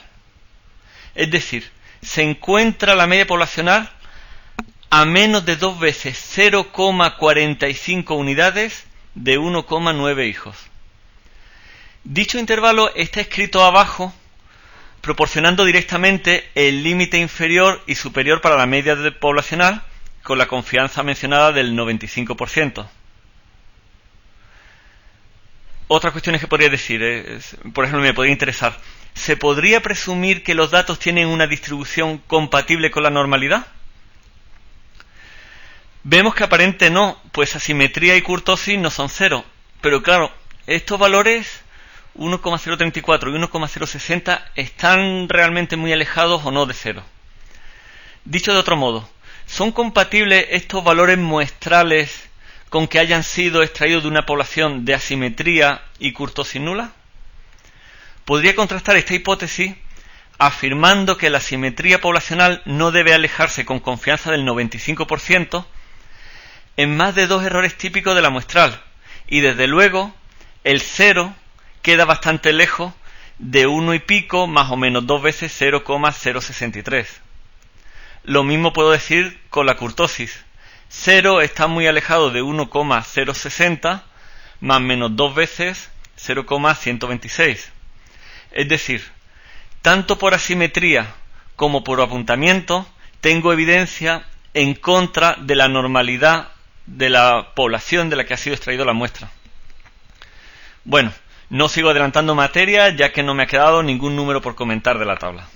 Es decir, se encuentra la media poblacional a menos de 2 veces 0,45 unidades de 1,9 hijos. Dicho intervalo está escrito abajo, proporcionando directamente el límite inferior y superior para la media poblacional con la confianza mencionada del 95%. Otras cuestiones que podría decir, por ejemplo, me podría interesar. ¿Se podría presumir que los datos tienen una distribución compatible con la normalidad? Vemos que aparente no, pues asimetría y kurtosis no son cero. Pero claro, estos valores 1,034 y 1,060 están realmente muy alejados o no de cero. Dicho de otro modo, ¿son compatibles estos valores muestrales con que hayan sido extraídos de una población de asimetría y kurtosis nula? Podría contrastar esta hipótesis afirmando que la simetría poblacional no debe alejarse con confianza del 95% en más de 2 errores típicos de la muestral, y desde luego el 0 queda bastante lejos de 1 y pico más o menos 2 veces 0,063. Lo mismo puedo decir con la kurtosis. 0 está muy alejado de 1,060 más menos 2 veces 0,126. Es decir, tanto por asimetría como por apuntamiento tengo evidencia en contra de la normalidad de la población de la que ha sido extraída la muestra. Bueno, no sigo adelantando materia ya que no me ha quedado ningún número por comentar de la tabla.